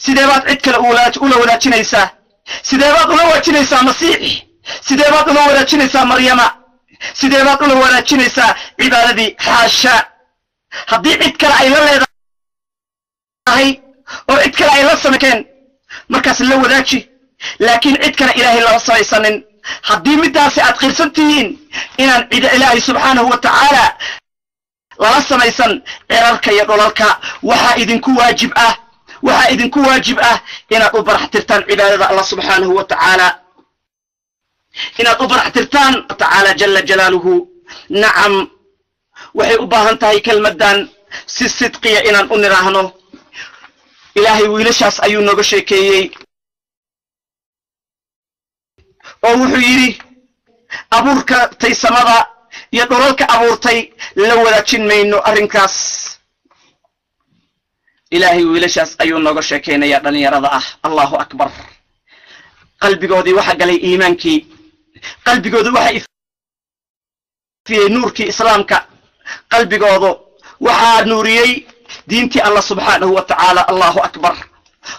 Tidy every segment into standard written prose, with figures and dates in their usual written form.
sideebaad cid kale ula wadaajinaysaa sideebaad ula wadaajinaysaa masiix sideebaad ula wadaajinaysaa maryama sideebaad ula wadaajinaysaa cibaadadii xaasha haddii cid kale ay la leedahay oo cid kale ay la sameeyeen markaas la wadaaji laakiin cid kale ilaahay lama samaysanin haddii midaasi aad qirsantihiin inaan cid ilaahay subxaanahu wa tacaala lala samaysan cirarka iyo dhulalka waxaa idinku waajib ah inaad u baraxtirtaan cibaadada Allah subxaanahu wa tacaala inaad u baraxtirtaan tacaala jalla jalaaluhu nacam waxay u baahan tahay kelmadan si sidqiya inaan u niraahno ilaahay wiilashaas ayuu nooga sheekeeyey oo wuxuu yidhi abuurka taysamada iyo dhulalka abuurtay la wadaajin mayno arrinkaas ilaahay wiilashaas ayuu nooga sheekeynayaa dhalinyarada ah allahu akbar qalbigoodii waxa galay iimaankii qalbigoodu waxa ifiyey nuurkii islaamka qalbigoodu waxaa nuuriyey diintii Allah subxaanahu wa tacaala allahu akbar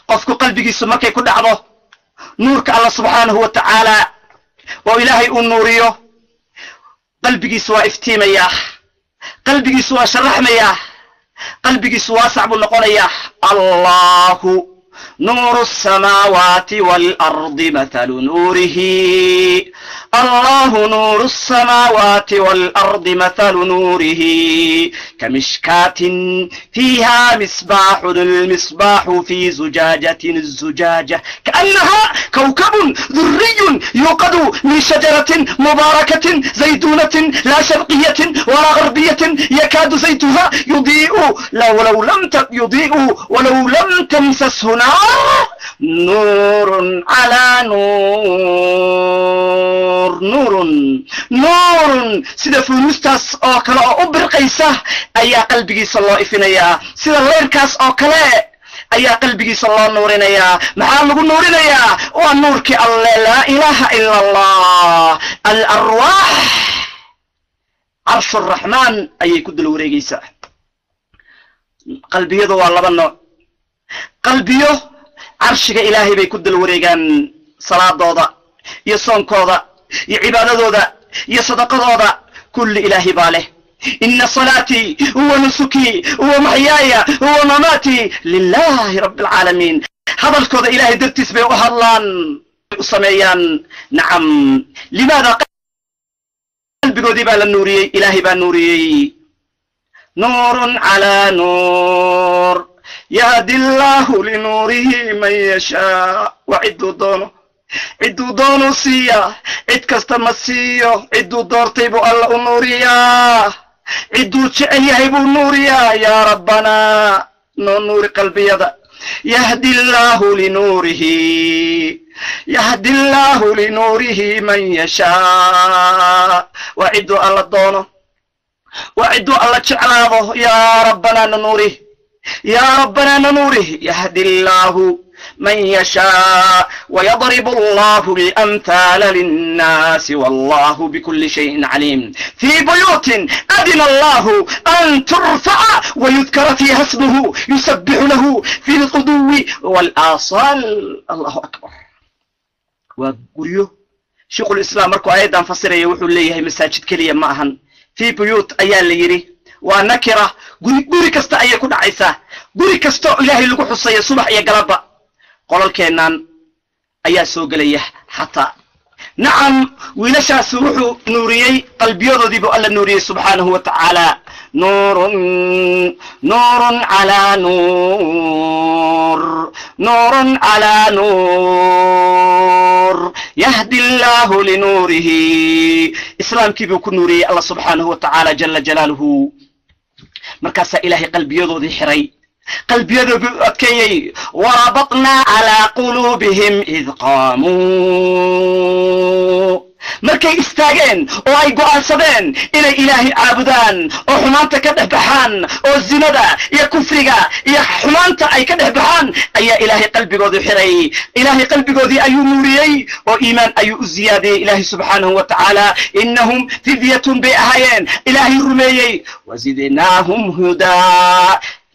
qofku qalbigiisu markay ku dhacdo nuurka Allah subxaanahu wa tacaala oo ilaahay uu nuuriyo qalbigiisu waa iftiimaya qalbigiisu waa sharaxmaya qalbigiisu waasac buu noqonayaa allahu نور السماوات والأرض مثل نوره الله نور السماوات والأرض مثل نوره كمشكاة فيها مصباح المصباح في زجاجة الزجاجة كأنها كوكب ذري يوقد من شجرة مباركة زيتونة لا شرقية ولا غربية يكاد زيتها يضيء ولو لم تمسسه نور على نور سيدا فلوستاس او كلا او برقيسة ايا قلبي صلى الله افنيا سيدا ليركاس او كلا ايا قلبي صلى الله نورينيا محال لغو نورينيا ونورك الله لا اله الا الله الارواح عرش الرحمن ايا كدل وريقيسة قلبي يدو والله qalbiyo carshiga ilaahay bay ku dal wareegaan salaadooda iyo soonkooda iyo cibaadadooda iyo sadaqadooda kulli ilaahay baa leh inna salati wa nusuki wa mahyaaya wa mamati lillahi rabbil alamin hadalkooda ilaahay dartiis bay u hadlaan u sameeyaan nacam limaada qalbigoodii baa la nuuriyey ilaahay baa nuuriyey nuurun ala nuur يهدي الله لنوره من يشاء وعدو دونو سيا عد كستم سيا عدو دورتيبو الله نوريا عدو تشعيهبو نوريا يا ربنا نور قلبي يدا يهدي الله لنوره من يشاء وعدو الله دونو وعدو الله تشعلاضو يا ربنا نوره يا ربنا نوره يهدي الله من يشاء ويضرب الله الأمثال للناس والله بكل شيء عليم في بيوت أذن الله أن ترفع ويذكر فيها اسمه يسبح له في الغدو والآصال الله أكبر وقريو شيخ الإسلام مركو أيضا فسر يوحو ليه مساجد كليا معهن في بيوت أيان ليري ونكرة guri kasta ayay ku dhacaysaa guri kasta ilaahay lagu xusay subax iyo galaba qololkeenan ayaa soo galaya hatta nacam wiilashaas wuxuu nuuriyay qalbiyadoodii buu alla nuuriyay subhanahu wa ta'ala nurun ala nur yahdi Allah li nurihi islaamkii buu ku nuuriyay Allah subhanahu wa ta'ala jalla jalaluhu مركز إلهي قلبي يضوذي حري قلبي يضوذي أتكيي وربطنا على قلوبهم إذ قاموا markay istaageen oo ay go'aansadeen inay ilaahay caabudaan oo xumaanta ka dhexbaxaan oo zinada iyo kufriga iyo xumaanta ay ka dhexbaxaan ayaa ilaahay qalbigooda xiray ilaahay qalbigoodii ayuu nuuriyay oo iimaan ayuu u ziyaadiyay ilaahay subhanahu wa ta'ala innahum fidyatun bi ahayeen ilaahay rumeeyay wazidnaahum huda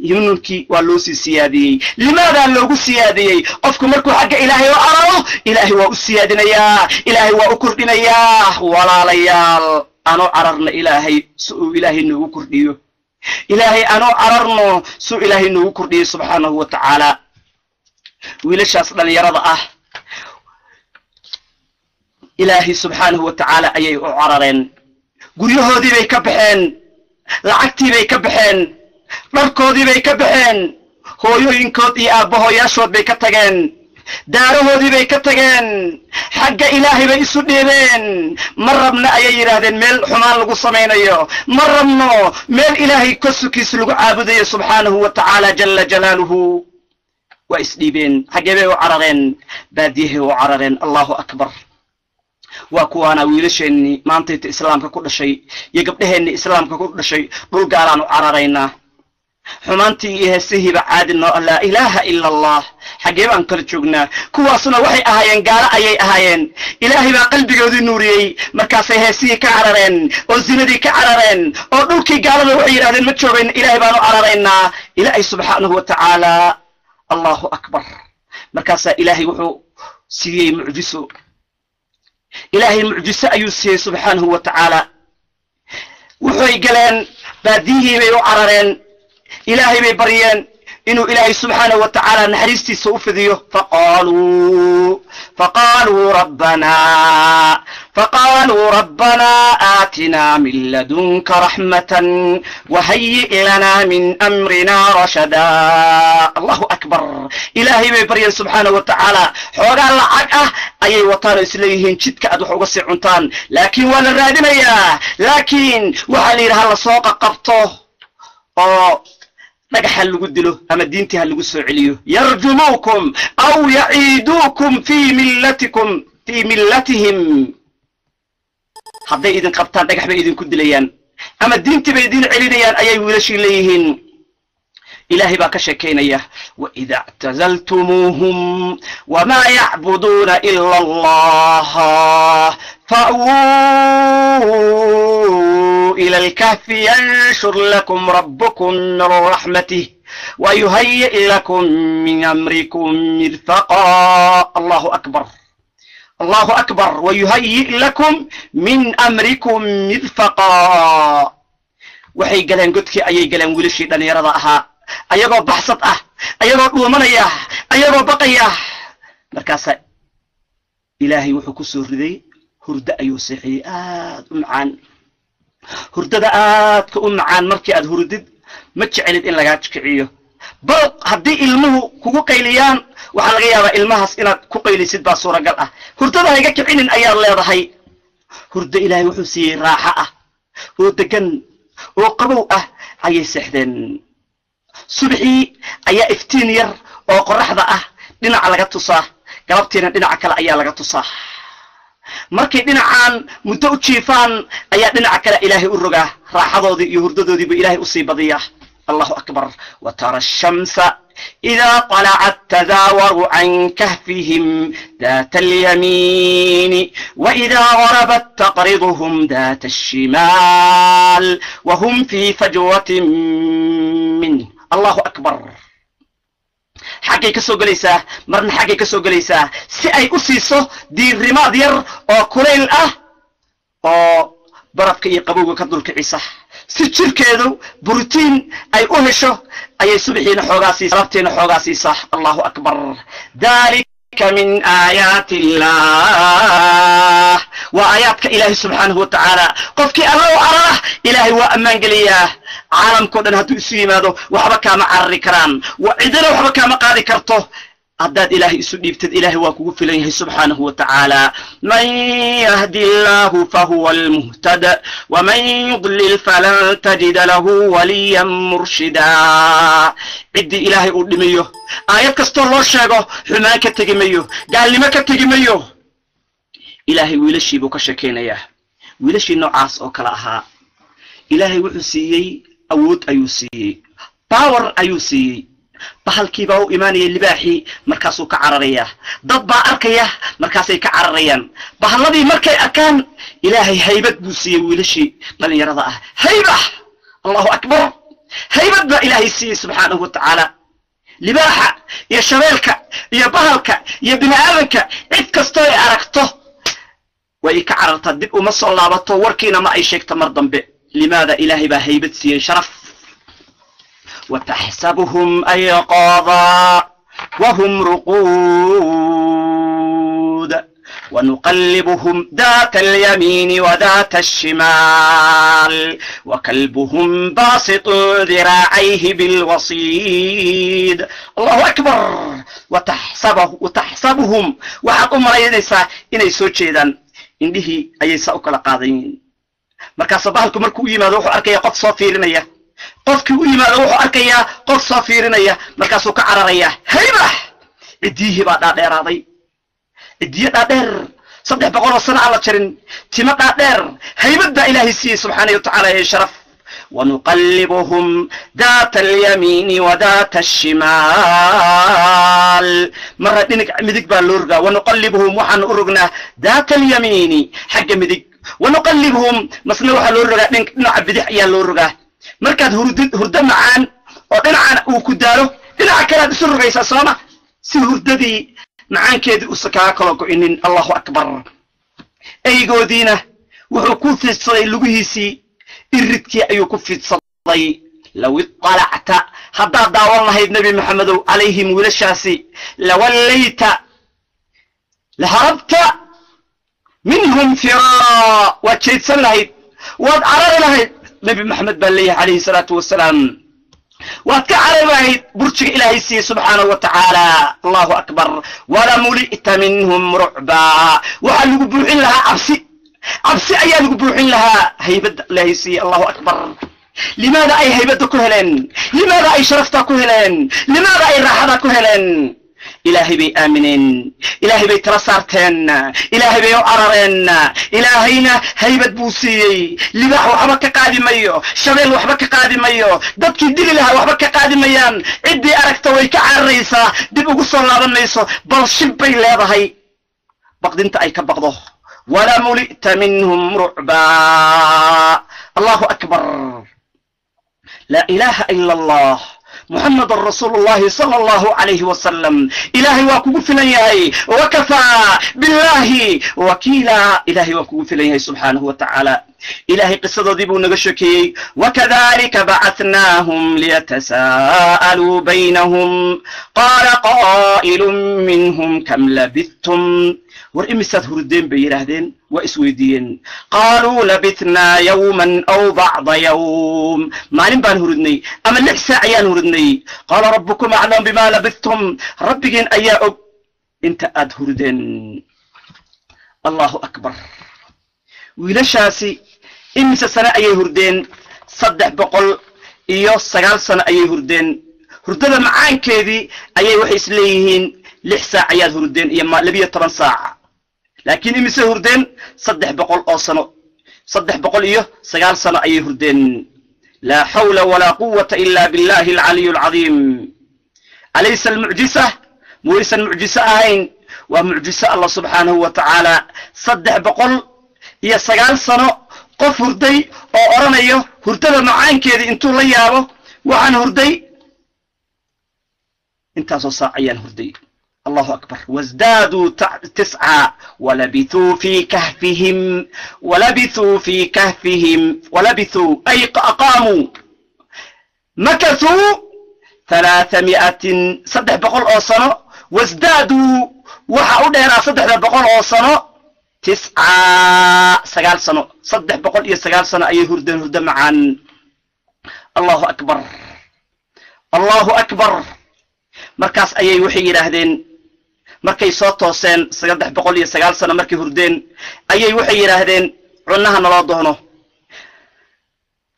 ينونكي والوسي سيادي لماذا لوغو سيادي قفكو مركو حق إلهي وعراه إلهي وأسيادنا يا إلهي وأكردنا يا ولا ليال أنا عررنا إلهي سوء إلهي نوغو كرديو إلهي أنا عررنا سوء إلهي نوغو كرديو سبحانه وتعالى ويلش أصلا يرضى إلهي سبحانه وتعالى أي عررين قريوه دي بيكبحين لعكتي بيكبحين dharkoodii bay ka baxeen hooyooyinkood iyo aabbahoyaashood bay ka tageen daarahoodii bay ka tageen xagga ilaahay bay isu dhiibeen ma rabna ayay yidhaahdeen meel xumaan lagu samaynayo ma rabno meel ilaahay kosukiisa lagu caabudayo subxaanahu wa tacaala jalla jalaaluhu waa isdhiibeen xaggee bay u carareen baadiyahay u carareen allahu akbar waa kuwaana wiilasheenni maantayta islaamka ku dhashay iyo gabdhaheenni islaamka ku dhashay dhul gaalaan u cararaynaa xumaantii iyo heesihiiba caadino laa ilaaha ila allah xaggee baan kala joognaa kuwaasuna waxay ahaayeen gaalo ayay ahaayeen ilaahay baa qalbigoodii nuuriyey markaasay heesihii ka carareen oo zinadii ka carareen oo dhulkii gaalada waxay yidhahdeen ma joogayna ilaahay baanu cararaynaa ilaahay subxaanahu wa tacaala allahu akbar markaasaa ilaahay wuxuu siiyey mucjiso ilaahay mucjiso ayuu siiyey subxaanahu wa tacaala wuxuy galeen baadiyihii bay u carareen إلهي ببريان إنه إلهي سبحانه وتعالى نحريستي سوفذيه فقالوا ربنا آتنا من لدنك رحمة وهيئ لنا من أمرنا رشدا الله أكبر إلهي ببريان سبحانه وتعالى حوغا لعقه أي وطان إسليهين شدك أدوحو قصي عنطان لكن وانا الرادنا لكن وحالي رها لسوق قبطه dhagaxa lagu dilo ama diintii lagu soo celiyo yarjumukum aw ya'idukum fi millatihim haday idin qabtaan dhagax bay idin ku dilayaan ama diintii bay idin celinayaan ayay wiilashii leeyihiin ilaahi baa ka sheekeynaya wa idha i'tazaltumuhum wama ya'buduna illa allah إلى الكهف ينشر لكم ربكم من رحمته ويهيئ لكم من أمركم مرفقا الله أكبر الله أكبر ويهيئ لكم من أمركم مرفقا وحي قلن قدك أي قلن ولشي دان يرضاها أيضا بحثت أيضا دومنيا أيضا بقيا مركاسا إلهي وحكو سردي هرد أيو سيحي معان hurdada aadka u macaan markii aad hurdid ma jecelid in laga jikiciyo bal hadii ilmuhu kugu qayliyaan waxa laga yaabaa ilmahaas inaad ku qaylisid baa suuragal ah hurdada iga kicinin ayaa leedahay hurda ilaahay wuxuu siiyay raaxa ah oo degan oo qabow ah ayay seexdeen subaxii ayaa iftiin yar oo qoraxda ah dhinaca laga tusaa galabtiina dhinaca kale ayaa laga tusaa markay dhinacaan muddo u jiifaan ayaa dhinaca kale ilaahay u rogaa raaxadoodii iyo hurdadoodiiba ilaahay u sii badiyaa allahu akbar wa tara shamsa إذا طلعت تزاور عن كهفهم ذات اليمين وإذا غربت تقرضهم ذات الشمال وهم في فجوة منه الله أكبر حقي كسو قليسا مرن حقي كسو قليسا سي أي أسيسو دي رماد ير أو كليل أو برفك يقبوه كدولك عيسى si jirkeedu borotiin ay u hesho ayay subaxiina xoogaasi sababteena xoogaasi sax Allahu akbar dalika min ayati Allah wa ayatka ilahi subhanahu wa ta'ala qofki Allah arah ilahi wa amaan galiya caalamku dhan haduu isu yimaado waxba kama carri karaan wa cidina waxba kama qaadi karto عداد إلهي سديبت إلهي وكوفله سبحانه وتعالى من يهدي الله فهو المهتد ومن يضلل فلن تجد له وليا مرشدا عدي إلهي أدميه آيات كستور الله شاقه حماك تجميه قال لما كتجميه إلهي ويلشي بك شكينيه ويلشي نوعاس أو كلاها إلهي وحسيي أود أيوسي باور أيوسي bahalkiiba uu iimaanay libaaxi markaas uu ka cararaya dad baa arkaya markaas ay ka cararayaan bahalladii markay arkaan ilaahay haybad buu siiyay wiilashii dhalinyarada ah hayba Allahu akbar هيبت إلهي سي سبحانه وتعالى libaaxa iyo shabeelka iyo bahalka iyo bini'aadanka cid kastoo ay aragto way ka carartaa dib uma soo laabato warkiina ma ay sheegto mar dambe limaada ilaahay baa haybad siiyey sharaf وتحسبهم أيقاظا وهم رقود ونقلبهم ذات اليمين وذات الشمال وكلبهم باسط ذراعيه بالوصيد الله أكبر وتحسبهم وحق مريدسا إني سوچيدان إنه أيسا أكلا قاضين مركا صباحكم مركو يمادو وحو أركيا قد صافيرنيا قفكي يمادو وحو أركيا قد صافيرنيا مركا سوكا عراريا هيبة إديه بعد راضي الدية دادر صدق بقول الصنع على تشرين تما دادر هيبدا إلهي سي سبحانه وتعالى شرف ونقلبهم ذات اليمين وذات الشمال مرة دينك مدك بالورغا ونقلبهم وحن أرغنا ذات اليمين حق مدك ونقلبهم مسنوح الورغا دينك نعبدح يا الورغا مركز هرد معان ودنعان وكدارو دنع كلا سر رئيس الصومة سي هرددي معان كيد أسكاكلوكو إنن الله أكبر أيقو دينا وحكو في الصلاة لغيسي إردكي أيوكو في الصلاة لو اطلعت هذا دعوة الله النبي محمد عليه ولشاسي لوليت لهربت منهم فراء وشيت سنلهيد وادعرر لهيد نبي محمد بالله عليه الصلاة والسلام وكعربايد برشك إلهي سي سبحانه وتعالى الله أكبر ولا ملئت منهم رعبا وحل يقبوحين لها عبسي أيان يقبوحين لها هيبت إلهي سي الله أكبر لماذا أي هيبت كهلين لماذا أي شرفت كهلين لماذا أي راحة كهلين إلهي بي آمنين إلهي بي ترسارتين إلهي بي عررين إلهينا هيبت بوسي لباح وحبك قادم ميو شبيل وحبك قادم ميو دبكي ديلي لها وحبك قادم ميان عدي أركتويك عريسا دب قصر الله بميسو بل شبي لابهي بقد انت أي كبقضه ولا ملئت منهم رعبا الله أكبر لا إله إلا الله محمد رسول الله صلى الله عليه وسلم إلهي وكوف ليهي وكفى بالله وكيلا إلهي وكوف ليهي سبحانه وتعالى إلهي قصة ديبو نغشكي وكذلك بعثناهم ليتساءلوا بينهم قال قائل منهم كم لبثتم ورئمسات هردين بيراهدين وإسويدين قالوا لبثنا يوما أو بعض يوم ما نبان هردني أما لحسا عيان هردني قال ربكم أعلم بما لبثتم ربكين أياؤب انت أد هردين الله أكبر ويلشاسي إمسا سنة أي هردين صدح بقل إيو سقال سنة أي هردين هردين معان كذي أي وحيس ليهين لحسا عيان هردين إيما لبيا 8 ساعة لكن إمسا هردين صدح بقل أو سنة صدح بقل إيو سقال سنة أي هردين لا حول ولا قوة إلا بالله العلي العظيم أليس المعجزة وليس المعجزة أهين ومعجزة الله سبحانه وتعالى صدح بقل هي سقال سنة قف هردي أو أرانيو هردada macaankeeda intuu la yaabo waxaan hurday intaasoo saacayaan hurday الله أكبر وازدادوا 9 ولبثوا في كهفهم أي أقاموا مكثوا 300 صدح بقول أوصنو وازدادوا وحاودنا صدح بقول أوصنو 9 سنة صدح بقول إيه 9 سنة أي هردن معان الله أكبر الله أكبر مركز أي وحي يراهدين markay soo tooseen 309 sano markay hurdeen ayay waxay yiraahdeen cunaha nala doono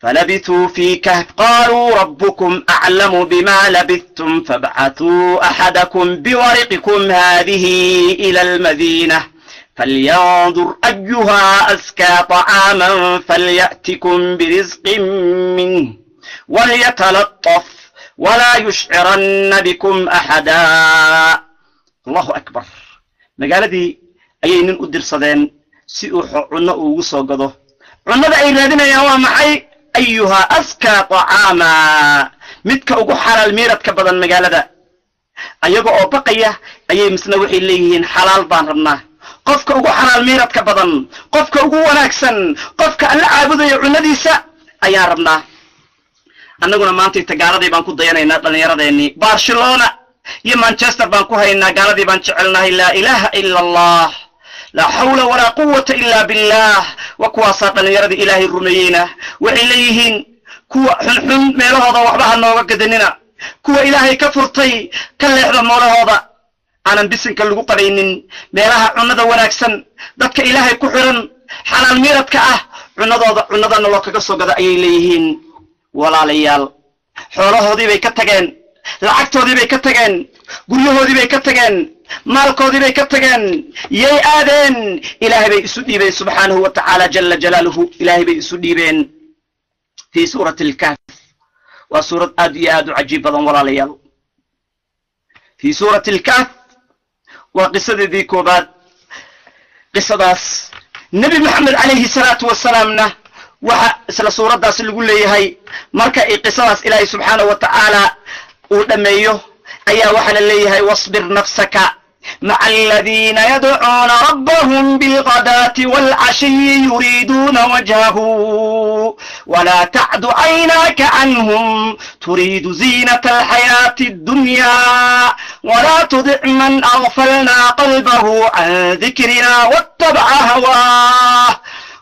فلبثوا في كهف قالوا ربكم أعلم بما لبثتم فابعثوا أحدكم بورقكم هذه إلى المدينة فلينظر أيها أزكى طعاما فليأتكم برزق منه وليتلطف ولا يشعرن بكم أحدا الله أكبر مقالدي أيين أدر صدين سيئو عنا أوغو صوغدو عنا دا أي رادنا يا وامحي أيها أزكى طعاما midka ugu xalaal miiradka badan magaalada ayaga oo baqaya ayay misna waxay leeyihiin xalaal baan rabnaa qofka ugu xalaal miiradka badan qofka ugu wanaagsan qofka alla caabudayo cunadiisa ayaa rabnaa annaguna maanta tagaaladii baan ku dayanaynaa dhalinyaradeennii Barcelona iyo Manchester baan ku haynaa gaaladii baan jecelnahay laa ilaaha illa allah laa hawla walaa quwwata illa billah wa kuwaasa dhalinyaradii ilaahay rumeeyayna waxay leeyihiin kuwa xun meelahooda waxba ha nooga gadanina kuwa ilaahay ka furtay ka leexda moolahooda aanan bisinka lagu qaraynin meelaha cunada wanaagsan dadka ilaahay ku xiran xalaal miiradka ah cunadana loo kaga soo gada ayay leeyihiin walaalayaal xoolahoodii bay ka tageen lacagtoodii bay ka tageen guryahoodii bay ka tageen maalkoodii bay ka tageen yay aadeen ilaahay bay isu dhiibeen subxaanahu wa tacaala jalla jalaaluhu ilaahay bay isu dhiibeen في سورة الكهف وسورة آد عجيبة ولا ليال في سورة الكهف وقصة ذي كوباد قصة داس نبي محمد عليه الصلاة والسلام وحسل سورة داس اللي يقول لي هاي مركا قصة داس إلهي سبحانه وتعالى ودميه أيا وحل لي هاي واصبر نفسك مع الذين يدعون ربهم بالغداة والعشي يريدون وجهه ولا تعد عيناك عنهم تريد زينة الحياة الدنيا ولا تطع من أغفلنا قلبه عن ذكرنا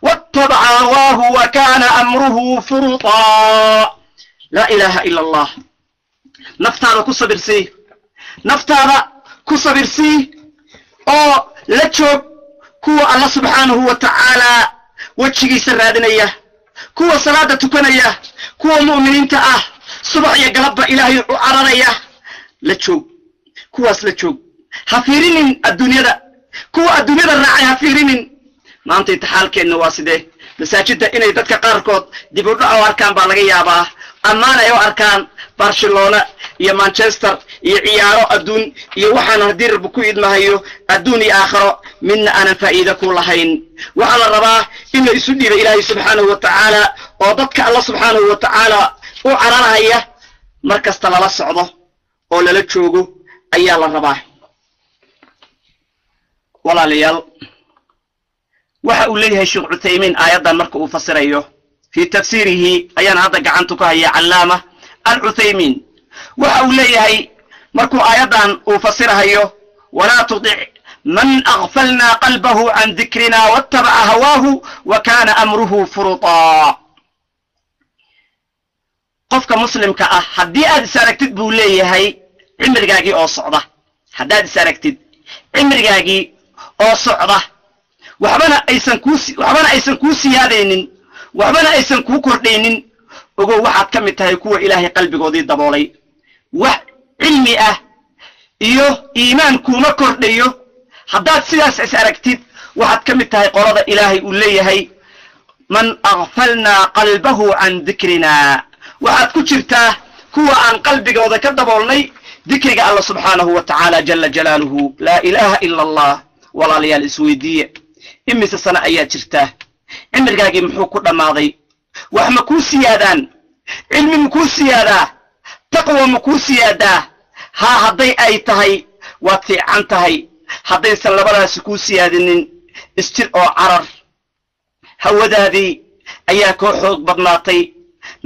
واتبع هواه وكان أمره فرطا لا إله إلا الله نفتار كصبر سي نفتار كصبر سي أو لتشوب كو الله سبحانه وتعالى وجهي سرادنيه kuwa salaada tukanaya kuwa muuminiinta ah subax iyo galabba ilaahay u cararaya la joog kuwaas la joog ha fiirinin adduunyada kuwa adduunyada raacay ha fiirinin maanta intixaalkeena waa sidee masaajidda inay dadka qaarkood dib u dhac u arkaan baa laga yaabaa ammaan ay u arkaan Barcelona iyo Manchester iyo ciyaaro adduun iyo waxaan haddii rabbi ku idmahayo adduun iyo aakhiro midna aanan faa'iido ku lahayn waxa la rabaa in la isu dhiibo ilaahay subxaanahu wa tacaala oo dadka alla subxaanahu wa tacaala u cararaya markasta lala socdo oo lala joogo ayaa la rabaa walaalayaal waxa uu leeyahay Sheekh Uthaymin aayadan marka uu fasirayo fi tafsiirihi ayaan hadda gacantu ku haya Allaama al-Uthaymin waxa uu leeyahay markuu aayadan uu fasirayo wala tudic من أغفلنا قلبه عن ذكرنا واتبع هواه وكان أمره فرطا قفك مسلم كأه حدي أد ساركتد بوليه هاي عمر جاجي أو صعدة حداد ساركتد عمر جاجي أو صعدة وحبنا أيسن كوسي هذين وحبنا أيسن كوكردين وجو واحد كم تهيكوا إلهي قلبي قضي الضبولي وعلمي إيوه إيمان كوما كرديو haddaad sidaas is aragtid waxaad ka mid tahay qolada ilaahay uu leeyahay man aghfalnaa qalbahu can dikrinaa waxaad ku jirtaa kuwa aan qalbigooda ka daboolnay dikriga alla subxaanahu wa tacaala jalla jalaaluhu laa ilaaha ila allah walaalayaal isweydiiye imise sana ayaad jirtaa cimrigaagii muxuu ku dhammaaday wax ma kuu siyaadaan cilmi ma kuu siyaadaa taqwa ma kuu siyaadaa haa hadday ay tahay waad fiican tahay haddaysan labadaasi kuu siyaadinin isjir oo carar hawadaadii ayaa koo xoog badnaatay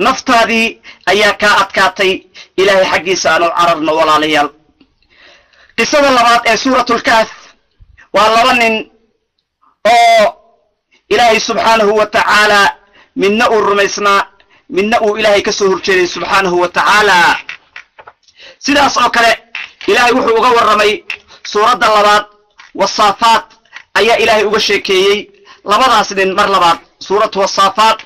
naftaadii ayaa kaa adkaatay ilaahay xaggiisa aanu cararno walaalayaal qisada labaad ee suuratulkaaf waa laba nin oo ilaahay subxaanahu wa tacaala midna uu rumaysnaa midna uu ilaahay ka soo horjeeday subxaanahu wa tacaala sidaas oo kale ilaahay wuxuu uga warramay suuradda labaad wasaafaat ayaa ilaahay uga sheekeeyey labadaas nin mar labaad suuratu wasaafaat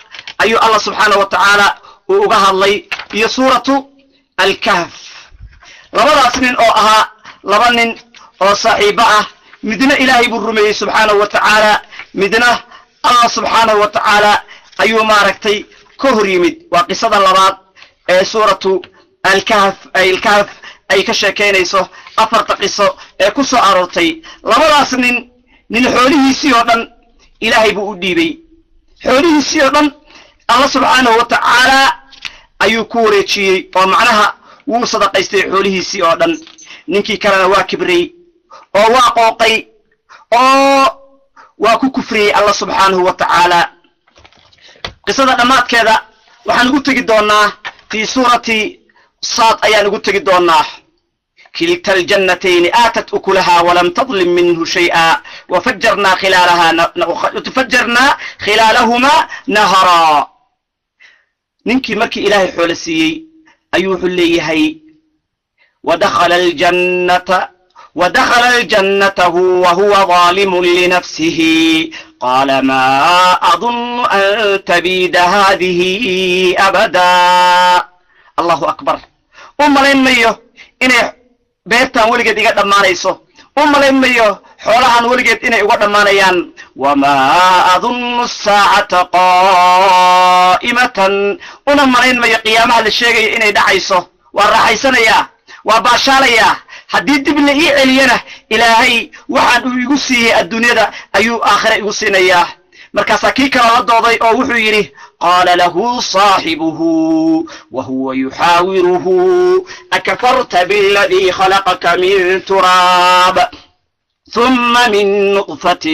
ayuu allah subxaanahu wa tacaala uu uga hadlay iyo suuratu alkahf labadaas nin oo ahaa laba nin oo saaxiibo ah midna ilaahay buu rumeeyey subxaanahu wa tacaala midna allah subxaanahu wa tacaala ayuu maaragtay ka hor yimid waa qisada labaad ee suuratu alkahf ay ka sheekaynayso afarta qiso ee ku soo aroortay labadaas nin xoolihiisii oo dhan ilaahay buu u dhiibay xoolihiisii oo dhan الله سبحانه وتعالى أيو كوريتشي ومعناها وصدق يستي حوله سي أودن نينكي كان واكبري أو واقوقي أو واكو كفري الله سبحانه وتعالى قصة دمات كذا وحن قلت قدونا في سورة صاد أيان قلت قدونا كلتا الجنتين آتت أكلها ولم تظلم منه شيئا وفجرنا خلالهما نهرا ننكي مركي إلهي حولسي أيوح اللي هي ودخل الجنة وهو ظالم لنفسه قال ما أظن أن تبيد هذه أبدا الله أكبر لين ميو إني بيتان ولقد إيقاد أمانيسو لين ميو حولها ولقد إني إيقاد أمانيان وما أظن الساعة قائمة لين ميو قيامها للشيء إني دعيسو والرحيسانيا وباشاليا haddii dib la ii celiyana ilaahay waxaan uu igu siiyay adduunyada ayuu aakhira igu siinayaa markaas kii kala la dooday oo wuxuu yiri qala lahu saahibuhu wa huwa yuhawiruhu akafarta billadhi khalaqaka min turab ثم من نطفة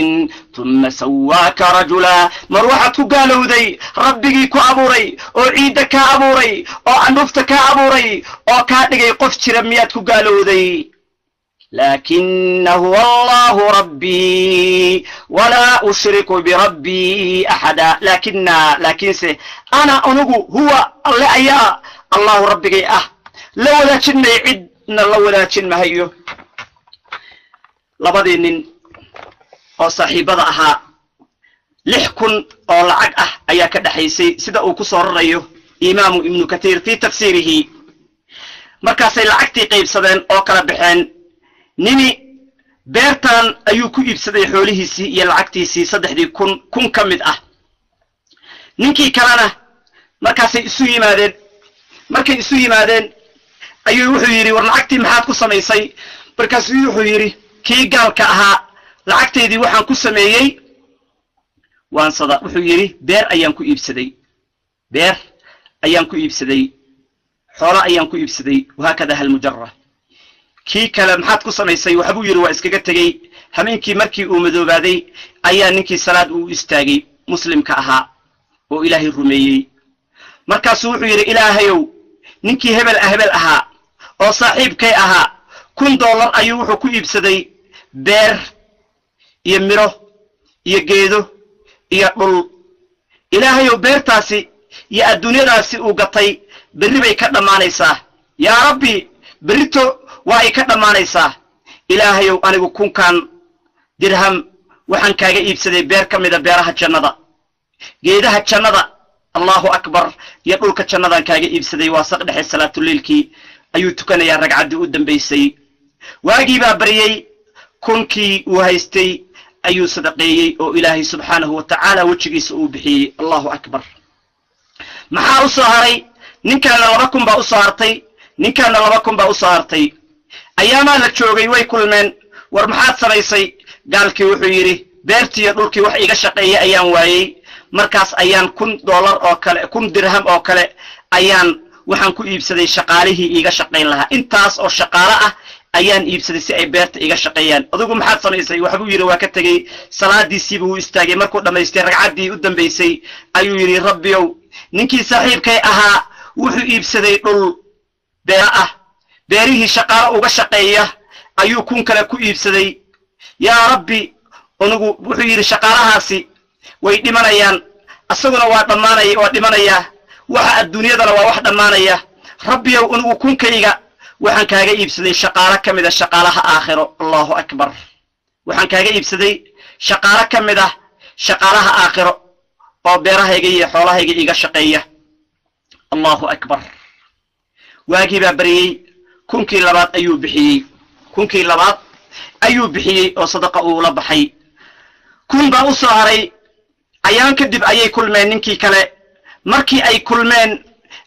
ثم سواك رجلا مروحة قالوا ذي ربي كأبوري أو عيد كأبوري أو عنفت كأبوري أو كاتنجي قفت رميات قالوا ذي لكنه الله ربي ولا أشرك بربي أحدا لكن أنا أنقو هو الله أيا الله ربي لو لا تشن عدنا لو لا تشن مهيو labadii nin oo saaxiibada ahaa 6,000 oo lacag ah ayaa ka dhaxaysay sida uu ku soo rarayo imaamu ibnu katiir fi tafsiirihi markaasay lacagtii qaybsadeen oo kala baxeen nini beertan ayuu ku iibsaday xoolihiisii iyo lacagtiisii 3,000 ka mid ah ninkii kalena markaasay isu yimaadeen ayuu wuxuu yiri war lacagtii maxaad ku samaysay markaasuu wuxuu yiri kii gaalka ahaa lacagteedii waxaan ku sameeyay wuxuu yiri beer ayaan ku iibsaday xoolo ayaan ku iibsaday وهكذا المجرة kii kale maxaad ku samaysay waxbuu yiri waa iskaga tagay habeenkii markii uu madoobaaday ayaa ninkii salaad uu istaagay muslimka ahaa oo ilaahay rumeeyay markaas wuxuu yiri ilaahayow ninkii hebel ahaa oo saaxiibkay ahaa $1,000 ayuu wuxuu ku iibsaday beer iyo miro iyo geedo iyo dhul ilaahayow beertaasi iyo adduunyadaasi uu gatay berri bay ka dhamaanaysaa yaa rabbi berrito waa ay ka dhamaanaysaa ilaahayow anigu 1,000 dirham waxaan kaaga iibsaday beer ka mid ah beeraha jannada geedaha jannada allahu akbar iyo dhulka jannadan kaaga iibsaday waa saq dhexe salaatul leelkii ayuu tukanayaa ragcadii u dambeysay waagii baa bariyay 1,000 uu haystay ayuu sadaqeeyay oo ilaahay subhanahu wa ta'ala wajigiisa uu bixiyay allahu akbar maxaa u soo haray ninkaana 2,000 baa u soo hartay ninkaana 2,000 baa u soo hartay ayaama la joogay way kulmeen war maxaad samaysay gaalkii wuxuu yiri beertii dhulkii wax iga shaqeeyay ayaan waayay markaas ayaan $1,000 oo kale 1,000 dirham oo kale ayaan waxaan ku iibsaday shaqaalihii iga shaqeyn lahaa intaas oo shaqaale ah ayaan iibsaday si ay beerta iga shaqeeyaan adigu maxaad samaysay waxbuu yiri waa ka tagay salaadiisiiba uu istaagay markuu dhameystay ragcadii u dambeysay ayuu yiri rabbiyow ninkii saaxiibkay ahaa wuxuu iibsaday dhul beer ah beerihii shaqaale uga shaqeeya ayuu kun kale ku iibsaday yaa rabbi anigu wuxuu yiri shaqaalahaasi way dhimanayaan asaguna waa dhimanaya waxa adduunyadana waa wax dhamaanaya rabbiyow anigu kunkayga waxaan kaaga iibsaday shaqaale kamid ah shaqaalaha aakhiro allahu akbar waxaan kaaga iibsaday shaqaale kamid ah shaqaalaha aakhiro oo beerahayga iyo xoolahayga iga shaqeeya allahu akbar waagii baa bariyay 1,000 labaad ayuu bixiyay 1,000 labaad ayuu bixiyay oo sadaqa uu la baxay 1,000 baa u soo haray ayaan kadib ayay kulmeen ninkii kale markii ay kulmeen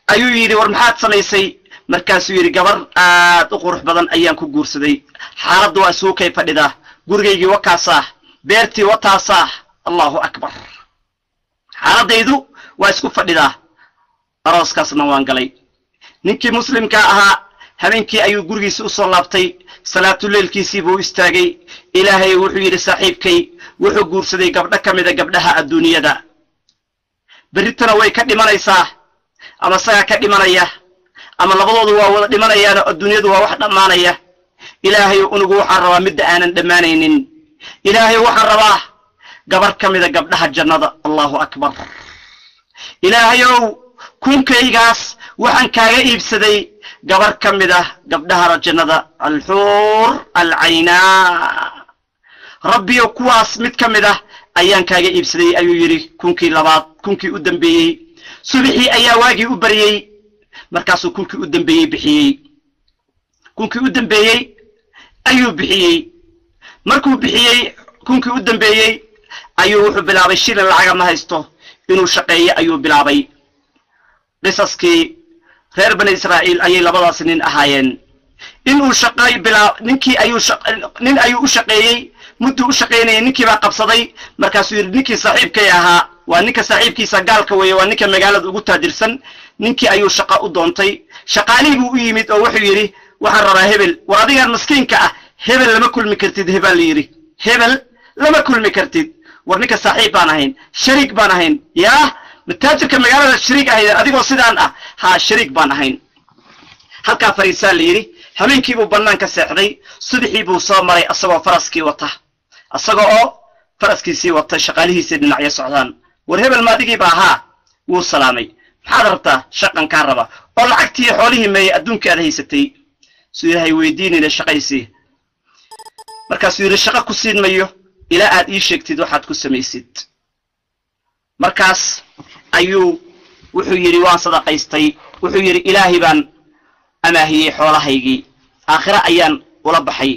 ayuu yiri war maxaad samaysay markaasuu yiri gabar aad u qurux badan ayaan ku guursaday xaaladdu waa suuqay fadhida gurigaygii wakaasa beertii wataasa allahu akbar xaaladaydu waa isku fadhidaa arooskaasna waan galay ninkii muslimka ahaa habeenkii ayuu gurigiisa u soo laabtay salaatuleelkiisii buu istaagay ilaahay wuxuu yidhi saaxiibkay wuxuu guursaday gabdho ka mida gabdhaha adduunyada berritana way ka dhimanaysaa ama isagaa ka dhimanaya ama labadoodu waa wada dhimanayaan oo adduunyadu waa wax dhammaanaya ilaahay unugu waxaan rabaa midda aanan dhammaanaynin ilaahay waxaan rabaa gabar ka mida gabdhaha jannada allahu akbar ilaahayow kunkaygaas waxaan kaaga iibsaday gabar ka mida gabdhaha jannada alxuur alcaynaa rabbiyo kuwaas mid ka mid ah ayaan kaaga iibsaday ayuu yidhi kunkii labaad kunkii u dambeeyey subixii ayaa waagii u baryey markaasuu kunkii u dambeeyey bixiyey kunkii u dambeeyey ayuu bixiyey markuu bixiyey kunkii u dambeeyey ayuu wuxuu bilaabay shilin lacaga ma haysto inuu shaqeeyo ayuu bilaabay qisaskii reer bani israa'iil ayay labadaas nin ahaayeen inuu shaqay ninkii nin ayuu u shaqeeyey mudduu u shaqaynayay ninkii baa qabsaday markaasuu yidhi ninkii saaxiibkay ahaa waa ninka saaxiibkiisa gaalka weeye waa ninka magaalada ugu taajirsan ninkii ayuu shaqa u doontay shaqaalihii buu u yimid oo wuxuu yidhi waxaan rabaa hebel war adigaan maskiinka ah hebel lama kulmi kartid hebaa la yidhi hebel lama kulmi kartid war ninka saaxiib baan ahayn shariik baan ahayn yaa mataajirka magaalada shariik ahayd adigoo sidaan ah haa shariik baan ahayn halkaa fariisaa la yidhi habeenkii buu bannaanka seexday subaxii buu soo maray asagoo faraskii wata asaga oo faraskiisii watay shaqaalihiisii dhinacyo socdaan war hebel maadigii baa ahaa wuu salaamay maxaad rabtaa shaqan kaa raba oo lacagtii xoolihii meeyey adduunkii aad haysatay suu ilaahay weydiinayna shaqaysii markaasuu yidhi shaqo ku siin mayo ilaa aad ii sheegtid waxaad ku samaysid markaas ayuu wuxuu yidhi waan sadaqaystay wuxuu yidhi ilaahay baan amaahiyey xoolahaygii aakhira ayaan ula baxay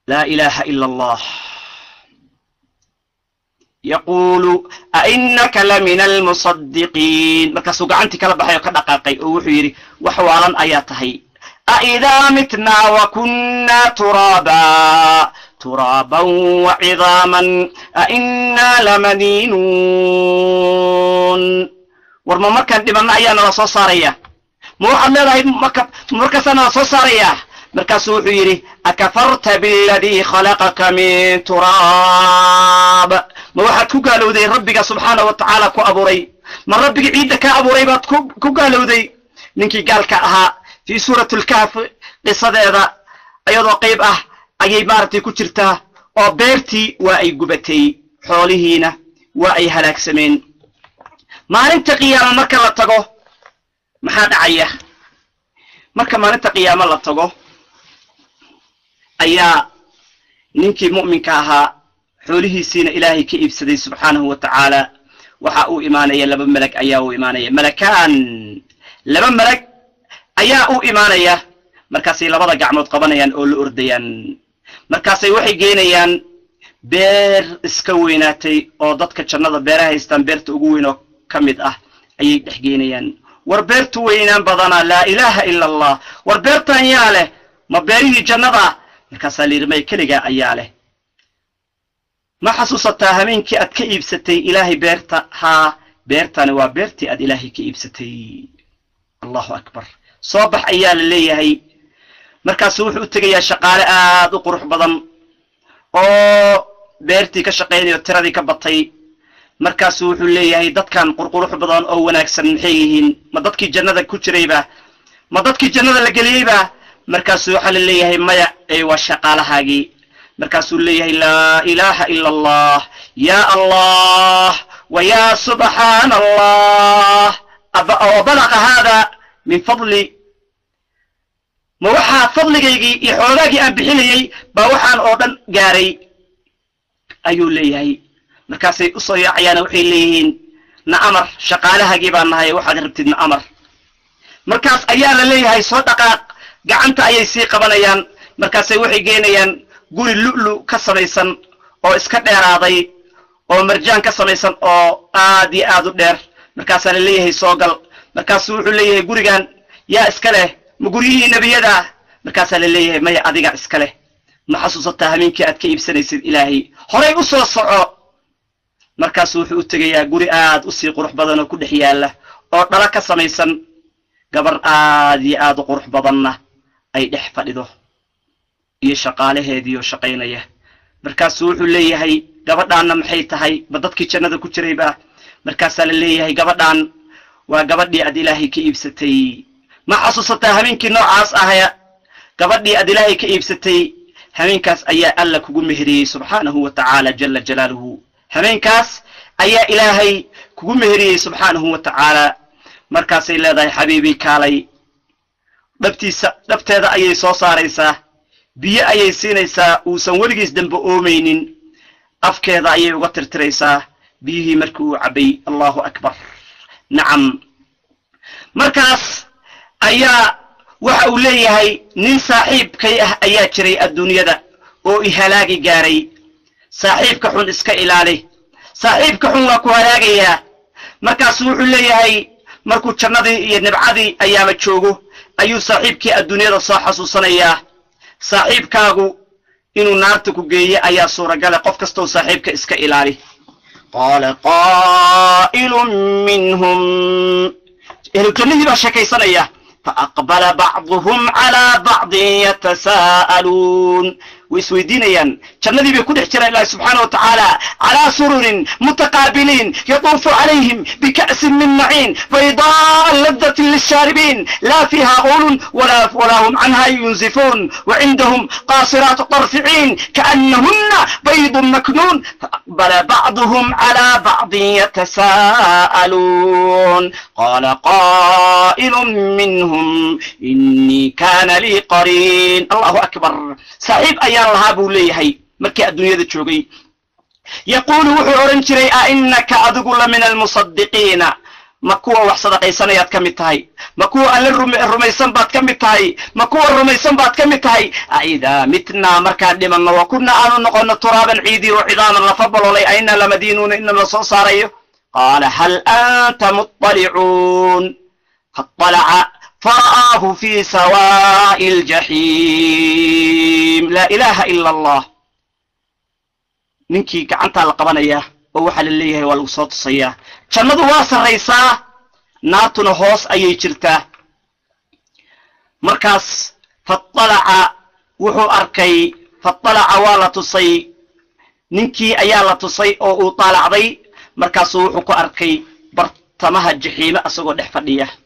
laa ilaaha ila allah yaquulu ainaka lamina almusadiqiin markaasuu gacantii kala baxay oo ka dhaqaaqay oo wuxuu yidhi wax waalan ayaa tahay aidaa mitnaa wakunnaa turaaban wacidaaman ainnaa lamadiinuun war ma markaan dhimanno ayaa nala soo saaraya ma waxaad leedahay markaasaa nala soo saarayaa markaasuu wuxuu yidhi akafarta biladii khalaqaka min turaab ma waxaad ku gaalowday rabbiga subxaana wa tacaala ku abuuray ma rabbigii ciidda kaa abuuray baad ku gaalowday ninkii gaalka ahaa fii suurati lkahf qisadeeda iyadoo qayb ah ayay maaragtay ku jirtaa oo beertii waa ay gubatay xoolihiina waa ay halaagsameen maalinta qiyaama marka la tago maxaa dhacaya marka maalinta qiyaamo la tago ayaa ninkii mu'minka ahaa xoolihiisiina ilaahay ka iibsaday subxaanahu wa tacaala waxa uu imaanaya laba malag ayaa uu imaanaya malakaan laba malag ayaa uu imaanaya markaasay labada gacmood qabanayaan oo la ordayaan markaasay waxay geenayaan beer iska weynaatay oo dadka jannada beeraha haystaan beerta ugu weyn oo ka mid ah ayay dhex geenayaan war beertu weynaan badanaa laa ilaaha ila allah war beertan yaa leh ma beerihii jannada markaasaa la yidhi may keligaa ayaa leh ma xasuusataa habeenkii aad ka iibsatay ilaahay beerta haa beertani waa beertii aad ilaahay ka iibsatay allahu akbar soo bax ayaa la leeyahay markaasuu wuxuu u tegayaa shaqaale aad u qurux badan oo beertii ka shaqaynayo tiradii ka batay markaasuu wuxuu leeyahay dadkan qurqurux badan oo wanaagsan maxay yihiin ma dadkii jannada ku jirayba ma dadkii jannada la geliyeyba markaasuu waxaa la leeyahay maya waa shaqaalahaagii markaasuu leeyahay laa ilaaha ila allah yaa allah wa yaa subxaana allah abalaqa haada min fadli ma waxaa fadligaygii iyo xoogaagii aan bixinayey baa waxaan oo dhan gaaray ayuu leeyahay markaasay u soo yaacayaan waxay leeyihiin na'amar shaqaalahaagii baan nahay waxaad rabtid na'amar markaas ayaa la leeyahay soo dhaqaaq gacanta ayay sii qabanayaan markaasay waxay geenayaan guri lu'lu ka samaysan oo iska dheeraaday oo marjaan ka samaysan oo aad iyo aad u dheer markaasaa la leeyahay soo gal markaasuu wuxuu leeyahay gurigan yaa iska leh ma guryihii nebiyada markaasaa la leeyahay maya adiga iska leh ma xasuusataa habeenkii aad ka iibsanaysid ilaahay horay u soo soco markaas wuxuu u tegayaa guri aad u sii qurux badan oo ku dhex yaala oo dhala ka samaysan gabar aad iyo aad u qurux badanna ay dhex fadhido iyo shaqaalaheedii oo shaqaynaya markaas wuxuu leeyahay gabadhaanna maxay tahay ba dadkii jannada ku jirayba markaasaa la leeyahay gabadhaan waa gabadhii aad ilaahay ka iibsatay ma xasuusataa habeenkii noocaas ahaya gabadhii aad ilaahay ka iibsatay habeenkaas ayaa alla kugu meheriyey subxaanahu wa tacaala jalla jalaaluhu habeenkaas ayaa ilaahay kugu meheriyey subxaanahu wa tacaala markaasay leedahay xabiibi kaalay dhabteeda ayay soo saaraysaa biyo ayay siinaysaa uusan weligiis dambe oomaynin afkeeda ayay uga tirtiraysaa biyihii markii uu cabbay allahu akbar nacam markaas ayaa waxa uu leeyahay nin saaxiibkay ah ayaa jiray adduunyada oo i halaagi gaaray saaxiibka xun iska ilaali saaxiibka xun waa ku halaagayaa markaas wuxuu leeyahay markuu jannadii iyo nibcadii ayaama joogo ayuu saaxiibkii adduunyada soo xasuusanayaa saaxiibkaagu inuu naarta ku geeye ayaa suuragala qof kastoo saaxiibka iska ilaali qaala qaa'ilun minhum ehlu jannadii baa sheekaysanaya فأقبل بعضهم على بعض يتساءلون ويسويدينيان جنة بيكون احترى الله سبحانه وتعالى على سرر متقابلين يطوف عليهم بكأس من معين بيضاء لذة للشاربين لا فيها غول ولا هم عنها ينزفون وعندهم قاصرات طرف عين كأنهن بيض مكنون فأقبل بعضهم على بعض يتساءلون قال قائل منهم إني كان لي قرين الله أكبر صاحب أيان لهابو ليهي مركي الدنيا ذا تشوقي يقول وحورن شري أئنك أذقل من المصدقين مكوة وحصدقي سنيات كمتهي مكوة الرميسان بات كمتهي مكوة الرميسان بات كمتهي أئذا متنا مركا لمن وكنا آنو نقلنا ترابا عيدي وعظاما لفضلوا لي أئنا لمدينون إنما صاريه قال هل أنت مطلعون فاطلع فرآه في سواء الجحيم لا إله إلا الله ننكي كعنتا لقبانيا ووحل الليه والوسط الصياه جنة واسر ريسا ناتنا هوس أي جرتا مركز فاطلع وحو أركي فاطلع والتصي ننكي أيالتصي أو طالع ضي مركز وحو أركي برتمها الجحيم أسوق دحفديه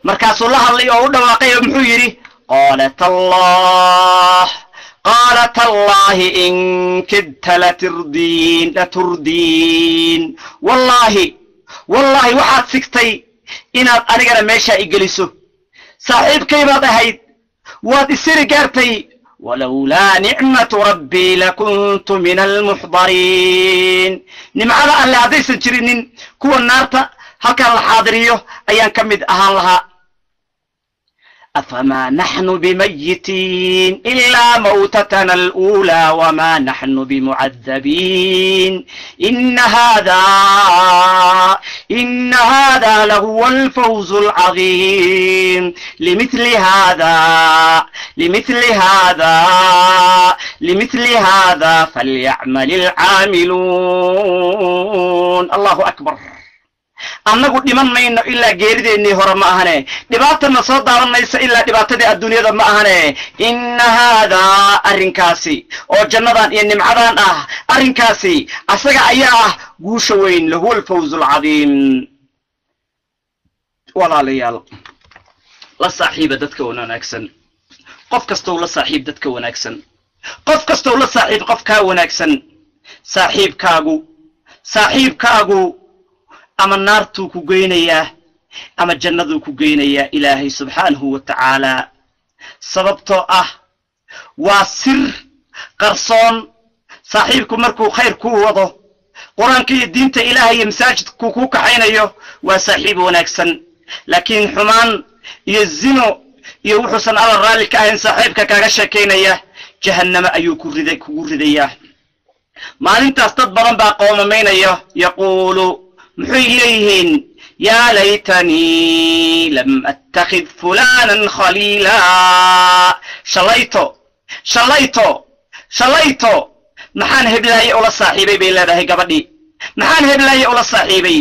markaasuu la hadlay oo u dhawaaqay muxuu yiri qaala tallahi in kidta laturdin wallahi waxaad sigtay inaad anigana meesha igeliso saaxiibkay baad ahayd waad isiri gaartay walawlaa nicmatu rabbii lakuntu min almuxdariin nimcada alle haddaysan jirinin kuwa naarta halkan la xaadiriyo ayaan ka mid ahaan lahaa أفما نحن بميتين إلا موتتنا الأولى وما نحن بمعذبين إن هذا لهو الفوز العظيم لمثل هذا فليعمل العاملون الله أكبر annagu dhiman mayno ilaa geerideennii hore ma ahane dhibaatana soo daawanaysa ilaa dhibaatadii adduunyada ma ahane inna haadaa arrinkaasi oo jannadan iyo nimcadan ah arrinkaasi asaga ayaa ah guusha weyn lahuwa alfawzu alcadiim walaalayaal la saaxiiba dadka wanaagsan qof kastoo la saaxiib dadka wanaagsan qof kastoo la saaxiib qofka wanaagsan saaxiibkaagu ama naartuu ku geynayaa ama jannaduu ku geynayaa ilaahay subxaanahu wa tacaala sababtoo ah waa sir qarsoon saaxiibku markuu khayr ku wado quraanka iyo diinta ilaahay iyo masaajidku ku kaxaynayo waa saaxiib wanaagsan laakiin xumaan iyo zino iyo wuxuusan alla raali ka ahayn saaxiibka kaga sheekeynaya jahannama ayuu kugu ridayaa maalintaas dad badan baa qoomameynaya yaquulu محي إليهن يا ليتني لم أتخذ فلانا خليلا شليتو محان هبلاي أولا صاحبي بيلا ده قبدي maxaan heblaye ula saaxiibay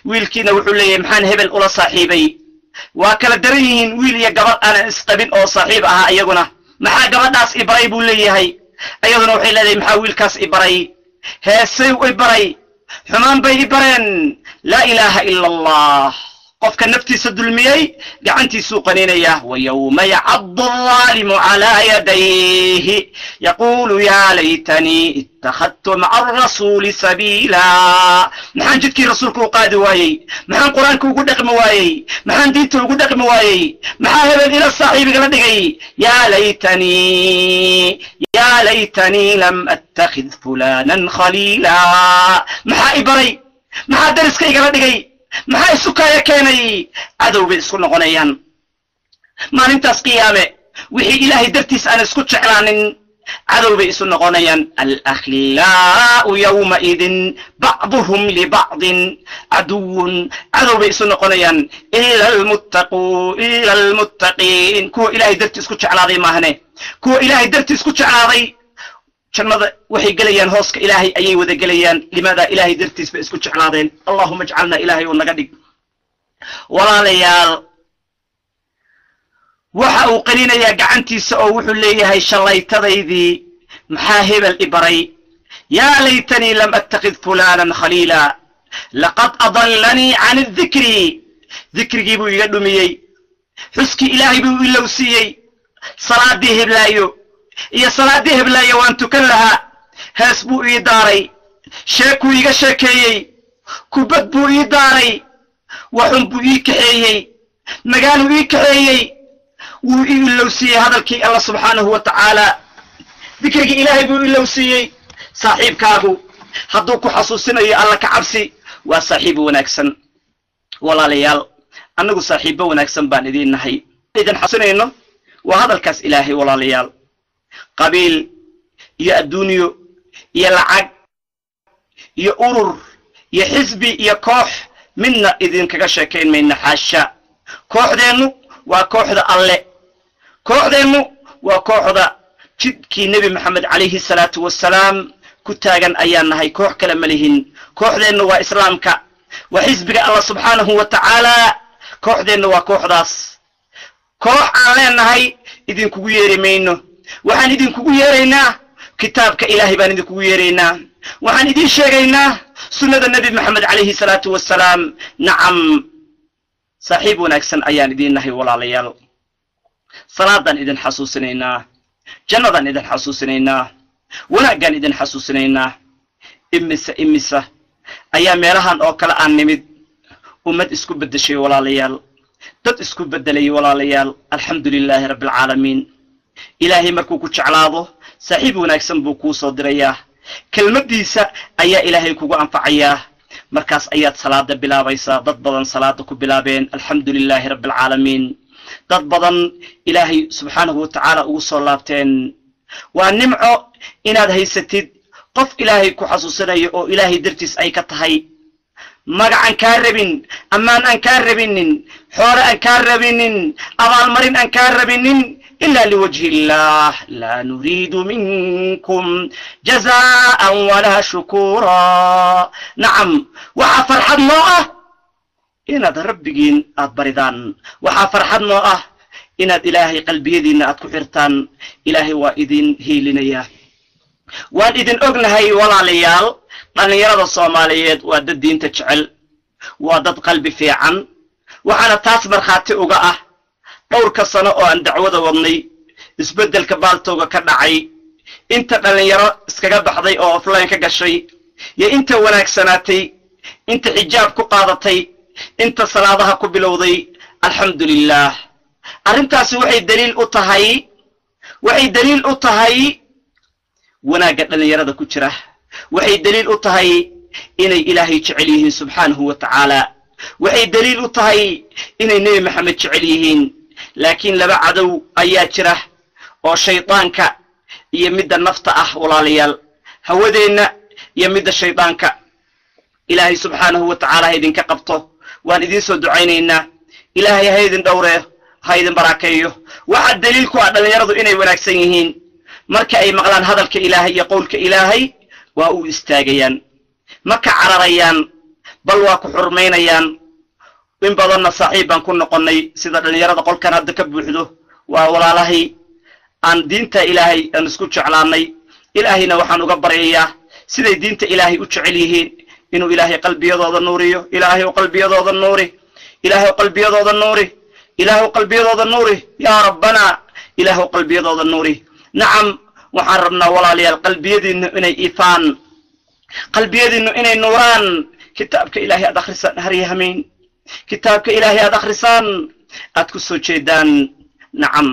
wiilkiina wuxuu leeyahay maxaan hebel ula saaxiibay waa kala daran yihiin wiil iyo gabadh aanan isqabin oo saaxiib ahaa iyaguna maxaa gabadhaas i baray buu leeyahay iyaduna waxay leedahay maxaa wiilkaas i baray heesay i baray xumaan bay i bareen laa ilaaha ila allah qofka naftiisa dulmiyey gacantiisuu qaniinaya wayawma yacaddu alzaalimu calaa yadayhi yaquulu yaa laytanii ittakhadtu maca arasuuli sabiila maxaan jidkii rasuulka u qaadi waayey maxaan qur-aanka ugu dhaqmi waayey maxaan diinta ugu dhaqmi waayey maxaa hebel ila saaxiibigala dhigay yaa laytanii lam attakhid fulaanan khaliila maxaa i baray maxaa dariska igala dhigay maxaa isukaya keenay cadow bay isku noqonayaan maalintaas qiyaame wixii ilaahay dartiis aan isku jeclaanin cadow bay isu noqonayaan alakhilaa'u yawmaidin bacduhum libacdin caduwun cadow bay isu noqonayaan ila almuttaqiin kuwa ilaahay dartiis ku jeclaaday maahane kuwa ilaahay dartiis ku jeclaaday jannada waxay gelayaan hooska ilaahay ayay wada gelayaan limaada ilaahay dartiis bay isku jeclaadeen allahuma ijcalna ilaahay oo naga dhig walaalayaal waxa uu qaninayaa gacantiisa oo wuxuu leeyahay shallaytadaydii maxaa hebel i baray yaa laytanii lam attakhid fulaanan khaliila laqad adallanii can adikri dikrigii buu iga dhumiyey xuskii ilaahay buu ilowsiiyey salaadii heblaayo iyo salaadii heblaayo waan tukan lahaa hees buu ii daaray sheekuu iga sheekeeyey kubad buu ii daaray waxun buu ii kaxeeyey magaaluu ii kaxeeyey wuu ii ilowsiiyey hadalkii alla subxaanahu wa tacaala dikrigii ilaahay buu ilowsiiyey saaxiibkaagu hadduu ku xasuusinayo alla ka cabsi waa saaxiibo wanaagsan walaalayaal annagu saaxiibo wanaagsan baan idiin nahay idin xasuusinayno waa hadalkaas ilaahay walaalayaal qabiil iyo adduunyo iyo lacag iyo urur iyo xisbi iyo koox midna idinkaga sheekayn mayna xaasha kooxdeennu waa kooxda alle kooxdeennu waa kooxda jidkii nebi maxamed calayhi salaatu wassalaam ku taagan ayaan nahay koox kale ma lihin kooxdeennu waa islaamka waa xisbiga allah subxaanahu wa tacaala kooxdeennu waa kooxdaas koox aan leenahay idinkugu yeeri mayno waxaan idinkugu yeeraynaa kitaabka ilaahay baan idinkugu yeeraynaa waxaan idin sheegaynaa sunnada nebi maxamed calayhi salaatu wassalaam nacam saaxiib wanaagsan ayaan idiin nahay walaalayaal salaadaan idin xasuusinaynaa jannadaan idin xasuusinaynaa wanaaggaan idin xasuusinaynaa imisa ayaa meelahan oo kale aan nimid ummad isku beddeshay walaalayaal dad isku beddelay walaalayaal alxamdu lilaahi rabbi alcaalamiin ilaahay markuu ku jeclaado saaxiib wanaagsan buu kuu soo dirayaa kelmaddiisa ayaa ilaahay kugu anfacayaa markaas ayaad salaada bilaabaysaa dad badan salaada ku bilaabeen alxamdu lilaahi rabbi alcaalamiin dad badan ilaahay subxaanahu wa tacaala ugu soo laabteen waa nimco inaad haysatid qof ilaahay ku xasuusanayo oo ilaahay dartiis ay ka tahay magacan kaa rabin ammaan aan kaa rabinin xoole aan kaa rabinin abaalmarin aan kaa rabinin إلا لوجه الله لا نريد منكم جزاء ولا شكورا نعم وحا فرحد نوعه إن هذا ربكين أتبردان وحا فرحد نوعه إن هذا إلهي قلبي يدين أتكحرتان إلهي وإذن هيلنيا وإذن أغنهي ولا ليال لأن يرى الصوماليات وأدد الدين تجعل وأدد قلبي في عن وحانا تاسمر خاتي أغاه dhowrka sano oo aan dacwada wadnay isbeddelka baaltooga ka dhacay inta dhalinyaro iskaga baxday oo offline ka gashay iyo inta wanaagsanaatay inta xijaab ku qaadatay inta salaadaha ku bilowday alxamdulillaah arrintaasi waxay daliil u tahay wanaagga dhalinyarada ku jira waxay daliil u tahay inay ilaahay jecel yihiin subxaanahu wa tacaala waxay daliil u tahay inay nebi maxamed jecel yihiin laakiin laba cadow ayaa jira oo shaydaanka iyo midda nafta ah walaalayaal hawadeenna iyo midda shaydaanka ilaahay subxaanahu wa tacaala ha idinka qabto waan idiin soo ducaynaynaa ilaahay ha idin dhowreeyo ha idin baraakeeyo waxaa daliil ku ah dhalinyaradu inay wanaagsan yihiin marka ay maqlaan hadalka ilaahay iyo qowlka ilaahay waa u istaagayaan ma ka cararayaan bal waa ku xurmaynayaan in badanna saaxiib baan ku noqonnay sida dhalinyarada qolkan hadda ka buuxdo waa walaalahay aan diinta ilaahay aan isku jeclaanay ilaahayna waxaan uga baryayaa siday diinta ilaahay u jecel yihiin inuu ilaahay qalbiyadooda nuuriyo ilaahay qalbiyadooda nuuri ilaahay qalbiyadooda nuuri ilaahay qalbiyadooda nuuri yaa rabbana ilaahay qalbiyadooda nuuri nacam waxaan rabnaa walaalayaal qalbiyadiinna inay ifaan qalbiyadiinna inay nuuraan kitaabka ilaahay aad akhrisaan haryahameyn kitaabka ilaahay aad akhrisaan aad ku soo jeedaan nacam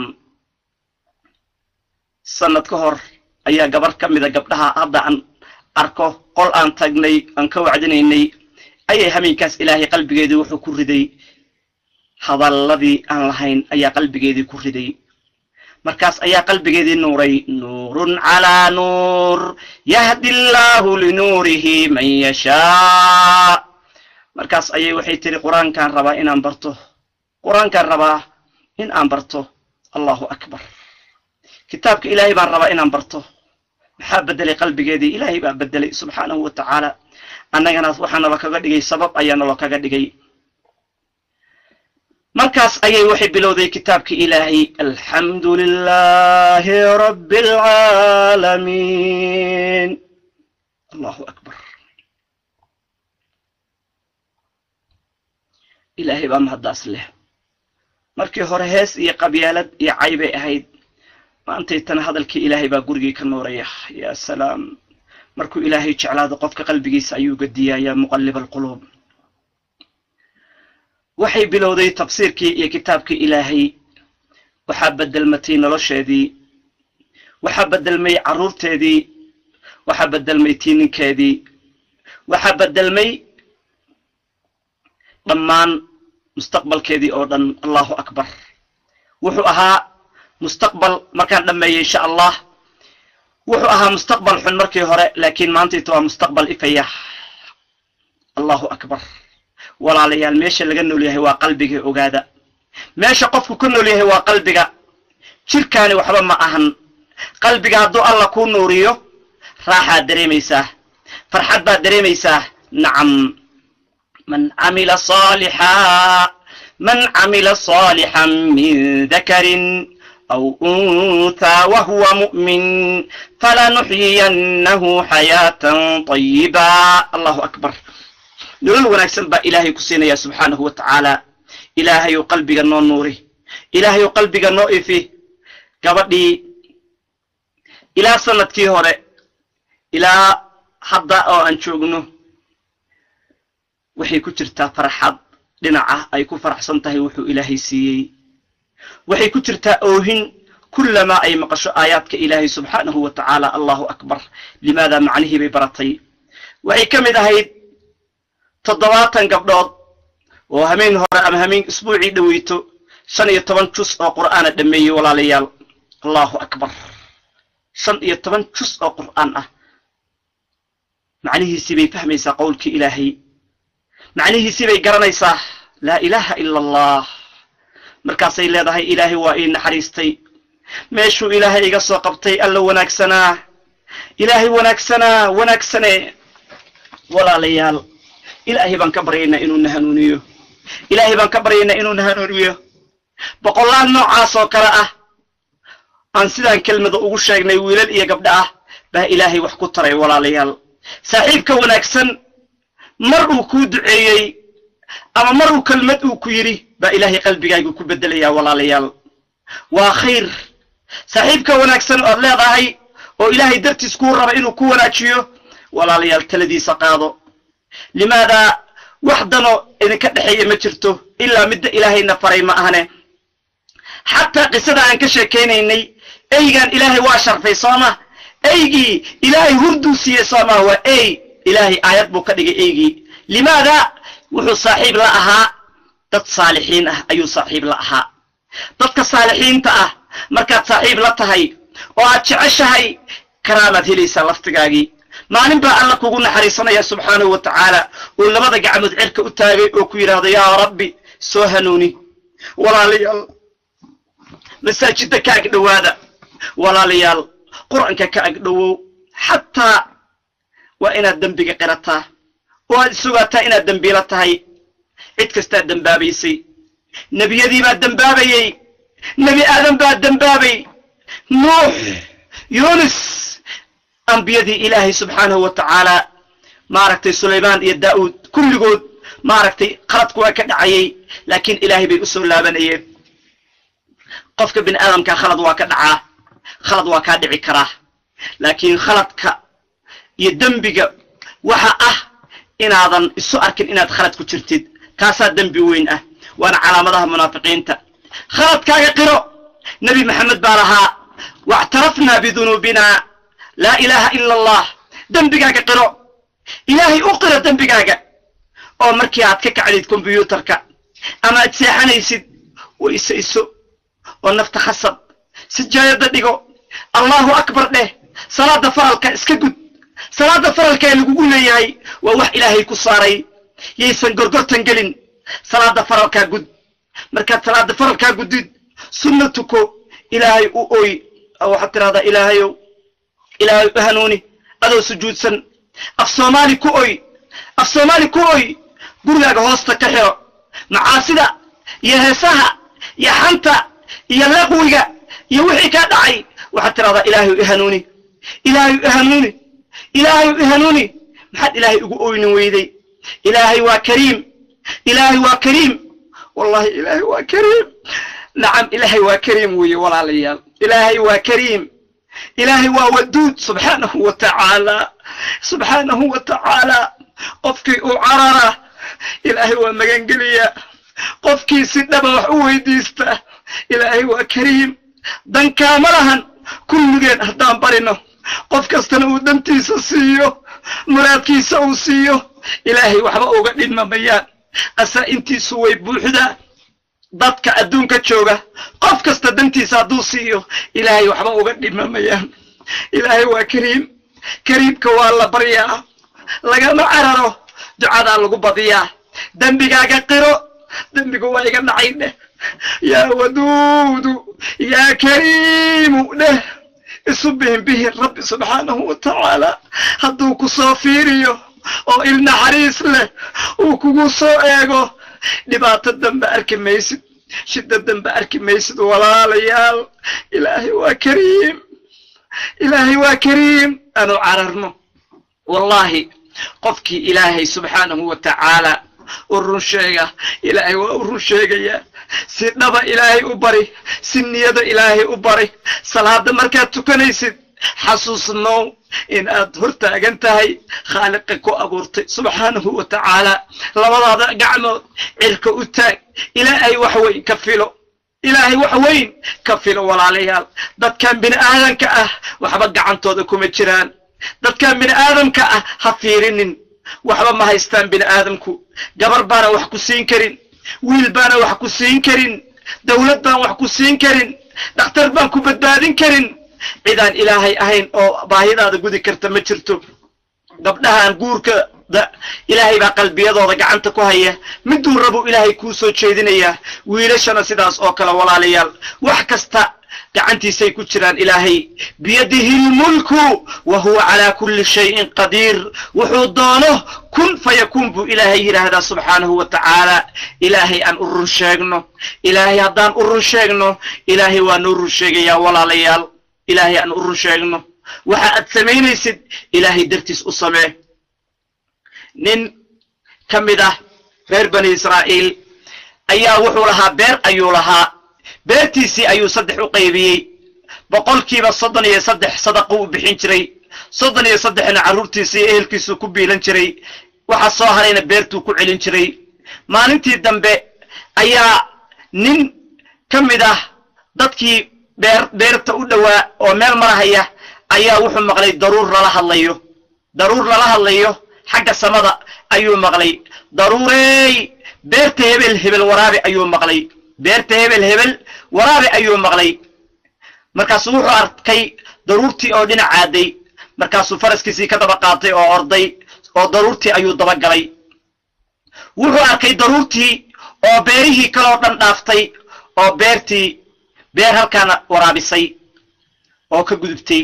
sanad ka hor ayaa gabar ka mida gabdhaha hadda aan arko qol aan tagnay aan ka wacdinaynay ayay hameenkaas ilaahay qalbigeedii wuxuu ku riday hadalladii aan lahayn ayaa qalbigeedii ku riday markaas ayaa qalbigeedii nuuray nuurun calaa nuur yahdi allaahu linuurihi man yashaa markaas ayay waxay tiri qur-aankaan rabaa inaan barto qur-aankaan rabaa in aan barto allahu akbar kitaabka ilaahay baan rabaa inaan barto maxaa bedelay qalbigeedii ilaahay baa bedelay subxaanahu wa tacaala annagana waxaa nalo kaga dhigay sabab ayaa nalo kaga dhigay markaas ayay waxay bilowday kitaabka ilaahay alxamdu lilaahi rabbi alcaalamiin allahu akbar ilaahay baa mahaddaas leh markii hore hees iyo qabyaalad iyo caybay ahayd maantay tan hadalkii ilaahay baa gurigii ka nuuraya yaa salaam markuu ilaahay jeclaado qofka qalbigiisa ayuu gadiyaa yaa muqallib alquluub waxay bilowday tafsiirkii iyo kitaabkii ilaahay waxaa bedelmatay nolosheedii waxaa bedelmay carruurteedii waxaa bedelmay tiininkeedii waxaa bedelmay dhammaan mustaqbalkeedii oo dhan allahu akbar wuxuu ahaa mustaqbal markaan dhammeeyey insha allah wuxuu ahaa mustaqbal xun markii hore laakiin maantayta waa mustaqbal ifaya allahu akbar walaalayaal meesha laga nool yahay waa qalbiga ogaada meesha qofku ku nool yahay waa qalbiga jirkaani waxba ma ahan qalbiga hadduu alla kuu nuuriyo raaxaad dareemaysaa farxad baad dareemaysaa nacam man camila saalixan min dakarin أو أنثى وهو مؤمن فلنحيينه حياة طيبة الله أكبر نقول ونكسن با إلهي كسينا يا سبحانه وتعالى إلهي قلبك النور إلهي قلبك النوئفي قبضي إلى سنة كيهوري إلى حضاء أنشوغنو وحي كترتا فرحاد لنعه أي كفرح سنته وحو إلهي سيي waxay ku jirtaa oohin kullama ay maqasho aayaadka ilaahay subxaanahu wa tacaala allahu akbar limaada macnihii bay baratay waxay ka mid ahayd 70 gabdhood oo hameen hore ama hameen isbuucii dhaweyto 15 juz oo qur'aana dhameeyay walaalayaal allahu akbar 15 juz oo qur'aan ah macnihiisii bay fahmaysaa qowlkii ilaahay macnihiisii bay garanaysaa laa ilaaha ila allah markaasay leedahay ilaahay waa ii naxariistay meeshuu ilaahay iga soo qabtay alla wanaagsanaa ilaahay wanaagsane walaalayaal ilaahay baan ka baryaynaa inuu na hanuuniyo ilaahay baan ka baryaynaa inuu na hanuuniyo boqolaal noocaas oo kale ah aan sidaan kelmada ugu sheegnay wiilal iyo gabdho ah baa ilaahay wax ku taray walaalayaal saaxiibka wanaagsan mar uu kuu duceeyey ama mar uu kelmad uu ku yiri ba ilaahay qalbigaaga ku bedelayaa walaalayaal waa khayr saaxiibka wanaagsan oo leedahay oo ilaahay dartiis ku raba inuu ku wanaajiyo walaalayaal taladiisa qaado limaada waxdano idinka dhaxeeya ma jirto ilaa midda ilaahayna faray ma ahane xataa qisada aan ka sheekeynaynay eygan ilaahay waa sharfay sooma eygii ilaahay hurduu siiyey sooma waa ey ilaahay aayad buu ka dhigay eygii limaada wuxuu saaxiib la ahaa dad saalixiin ah ayuu saaxiib la ahaa dadka saalixiinta ah markaad saaxiib la tahay oo aad jeceshahay karaamaad helaysaa laftigaagii maalin baa alla kugu naxariisanaya subxaanahu wa tacaala oo labada gacmood cirka u taagay oo ku yidhaahdo yaa rabbi soo hanuuni walaalayaal masaajidda ka agdhowaada walaalayaal qur'aanka ka agdhowow xataa waa inaad dembiga qirataa waad sugata inaad dambiila tahay cid kastaa dambaabaysay nebiyadii baa dambaabayay nebi aadan baa dambaabay nuux yunus ambiyadii ilaahay subxaanahu wa tacaala maaragtay sulaymaan iyo daa'uud kulligood maaragtay khaladku waa ka dhacayay laakiin ilaahay bay u soo laabanayeen qofka bini aadamka khalad waa ka dhacaa khalad waa kaa dhici karaa laakiin khaladka iyo dembiga waxa ah inaadan isu arkin inaad khalad ku jirtid kaasaa dembi weyn ah waana calaamadaha munaafiqiinta khaladkaaga qiro nebi maxamed baa lahaa wactarafnaa bidunuubina laa ilaaha ila allah dembigaaga qiro ilaahay u qiro dembigaaga oo markii aad ka kacdid kombyuutarka ama aad seexanaysid weysayso oo nafta khasab sijaayada dhigo allahu akbar dheh salaada faralka iska gud salaada faralka ee lagugu leeyahay waa wax ilaahay ku saaray yaysan gorgortan gelin salaada faralkaa gud markaad salaada faralkaa gudid sunna tuko ilaahay u oy waxaad tirahdaa ilaahayow u hanuuni adoo sujuudsan af soomaali ku oy gurigaaga hoosta ka xiro macaasida iyo heesaha iyo xanta iyo laqwiga iyo wixii kaa dhacay waxaad tirahdaa ilaahayow i hanuuni maxaad ilaahay ugu oynin weyday ilaahay waa kariim wallahi ilaahay waa kariim nacam ilaahay waa kariim weeye walaalayaal ilaahay waa kariim ilaahay waa waduud subxaanahu wa tacaala qofkii uu carara ilaahay waa magangeliya qofkii si dhaba wax u weydiista ilaahay waa kariim dankaama lahan kulligeen haddaan barino qof kastana uu dantiisa siiyo muraadkiisa uu siiyo ilaahay waxba uga dhidmamayaan asa intiisu way buuxdaa dadka adduunka jooga qof kasta dantiisa hadduu siiyo ilaahay waxba uga dhidmamayaan ilaahay waa kariimka waa la baryaa lagama cararo ducadaa lagu badiyaa dembigaaga qiro dembigu waa iga dhacay dheh yaa waduudu yaa kariimu dheh isu bihin rabbi subxaanahu wa tacaala hadduu ku soo fiiriyo oo il naxariis leh uu kugu soo eego dhibaato dambe arki maysid shida dambe arki maysid walaalayaal ilaahay waa kariim aanu cararno wallahi qofkii ilaahay subxaanahu wa tacaala u run sheega ilaahay waa u run sheegayaa si dhaba ilaahay u bari si niyada ilaahay u bari salaada markaad tukanaysid xasuusnow in aad hortaagan tahay khaaliqa ku abuurtay subxaanahu wa tacaala labadaada gacmood cirka u taag ilaahay wax weyn ka filo walaalayaal dadkan bini aadamka ah waxba gacantooda kuma jiraan dadkan bini aadamka ah ha fiirinin waxba ma haystaan bini aadamku gabar baana wax ku siin karin wiil baana wax ku siin karin dawlad baan wax ku siin karin dhakhtar baan ku badbaadin karin cidaan ilaahay ahayn oo baahidaada gudi karta ma jirto gabdhahan guurka ilaahay baa qalbiyadooda gacanta ku haya miduu rabo ilaahay kuu soo jeedinayaa wiilashana sidaas oo kale walaalayaal wax kasta gacantiisay ku jiraan ilaahay biyadihi lmulku wa huwa calaa kulli shayin qadiir wuxuu doono kun fayakuun buu ilaahay yidhaahdaa subxaanahu wa tacaala ilaahay aan u run sheegno ilaahay haddaan u run sheegno ilaahay waa noo run sheegayaa walaalayaal ilaahay aan u run sheegno waxa aad samaynaysid ilaahay dartiis u samee nin ka mid ah reer bani israa'iil ayaa wuxuu lahaa beer ayuu lahaa beertiisii ayuu 3 u qaybiyey 33% sadaqo u bixin jiray 33na carruurtiisii ehelkiisu ku biilan jiray waxa soo harayna beertuu ku celin jiray maalintii dambe ayaa nin ka mid ah dadkii beerta u dhawaa oo meel marahaya ayaa wuxuu maqlay daruur lala hadlayo xagga samada ayuu maqlay daruurey beerta hebel waraabi ayuu maqlay beerta hebel waraabi ayuu maqlay markaasuu wuxuu arkay daruurtii oo dhinac aaday markaasuu faraskiisii ka daba qaatay oo orday oo daruurtii ayuu daba galay wuxuu arkay daruurtii oo beerihii kaloo dhan dhaaftay oo beer halkaana waraabisay oo ka gudubtay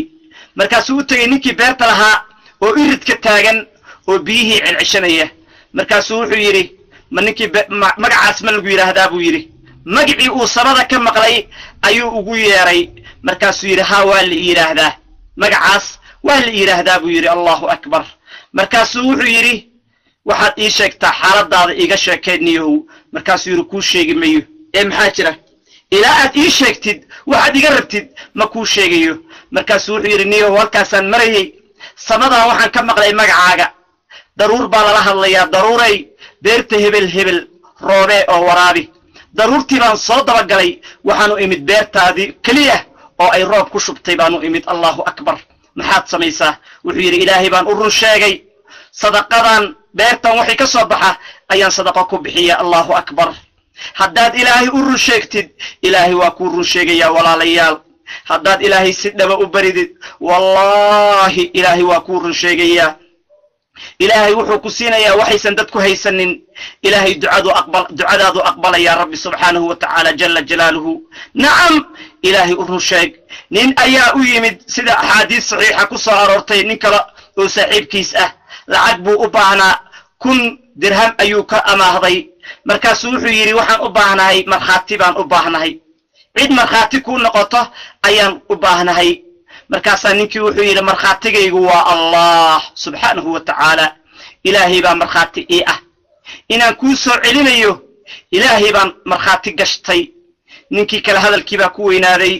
markaasuu u tegey ninkii beerta lahaa oo iridka taagan وبيه العشانية مركاسو وحو يري منكي مقعاس ملقو يراهدابو يري مقعي وصمدا كم مقلي أيو أقو يري مركاسو يري هاوالي يراهدا مقعاس والي يراهدابو يري الله أكبر مركاسو وحو يري waxaad ii sheegtaa xaaladaada iga sheekeedniyow markaasuu yiri kuu sheegi mayo maxaa jira ilaa aad ii sheegtid waxaad iga rabtid ma kuu sheegayo markaasuu wuxuu yiri niyow halkaasaan marayay samadaa waxaan ka maqlay magacaaga daruur baa lala hadlayaa daruuray beerta hebel hebel roobe oo waraabi daruurtii baan soo dabagalay waxaanu imid beertaadii keliya oo ay roob ku shubtay baanu imid allahu akbar maxaad samaysaa wuxuu yiri ilaahay baan u run sheegay sadaqadan beertan waxay ka soo baxa ayaan sadaqa ku bixiya allahu akbar haddaad ilaahay u run sheegtid ilaahay waa kuu run sheegaya walaalayaal haddaad ilaahay si dhaba u baridid wallahi ilaahay waa kuu run sheegaya ilaahay wuxuu ku siinayaa waxaysan dadku haysanin ilaahay ducadaadu aqbalaya rabbi subxaanahu wa tacaala jalla jalaaluhu nacam ilaahay u run sheeg nin ayaa u yimid sida axaadiis saxiixa ku soo aroortay nin kale oo saaxiibkiis ah lacag buu u baahnaa 1,000 dirham ayuu ka amaahday markaasuu wuxuu yidhi waxaan u baahnahay markhaati baan u baahnahay cid markhaati kuu noqoto ayaan u baahnahay markaasaa ninkii wuxuu yidhi markhaatigaygu waa allah subxaanahu wa tacaala ilaahay baa markhaati ii ah inaan kuu soo celinayo ilaahay baan markhaati gashtay ninkii kale hadalkii baa ku weynaaday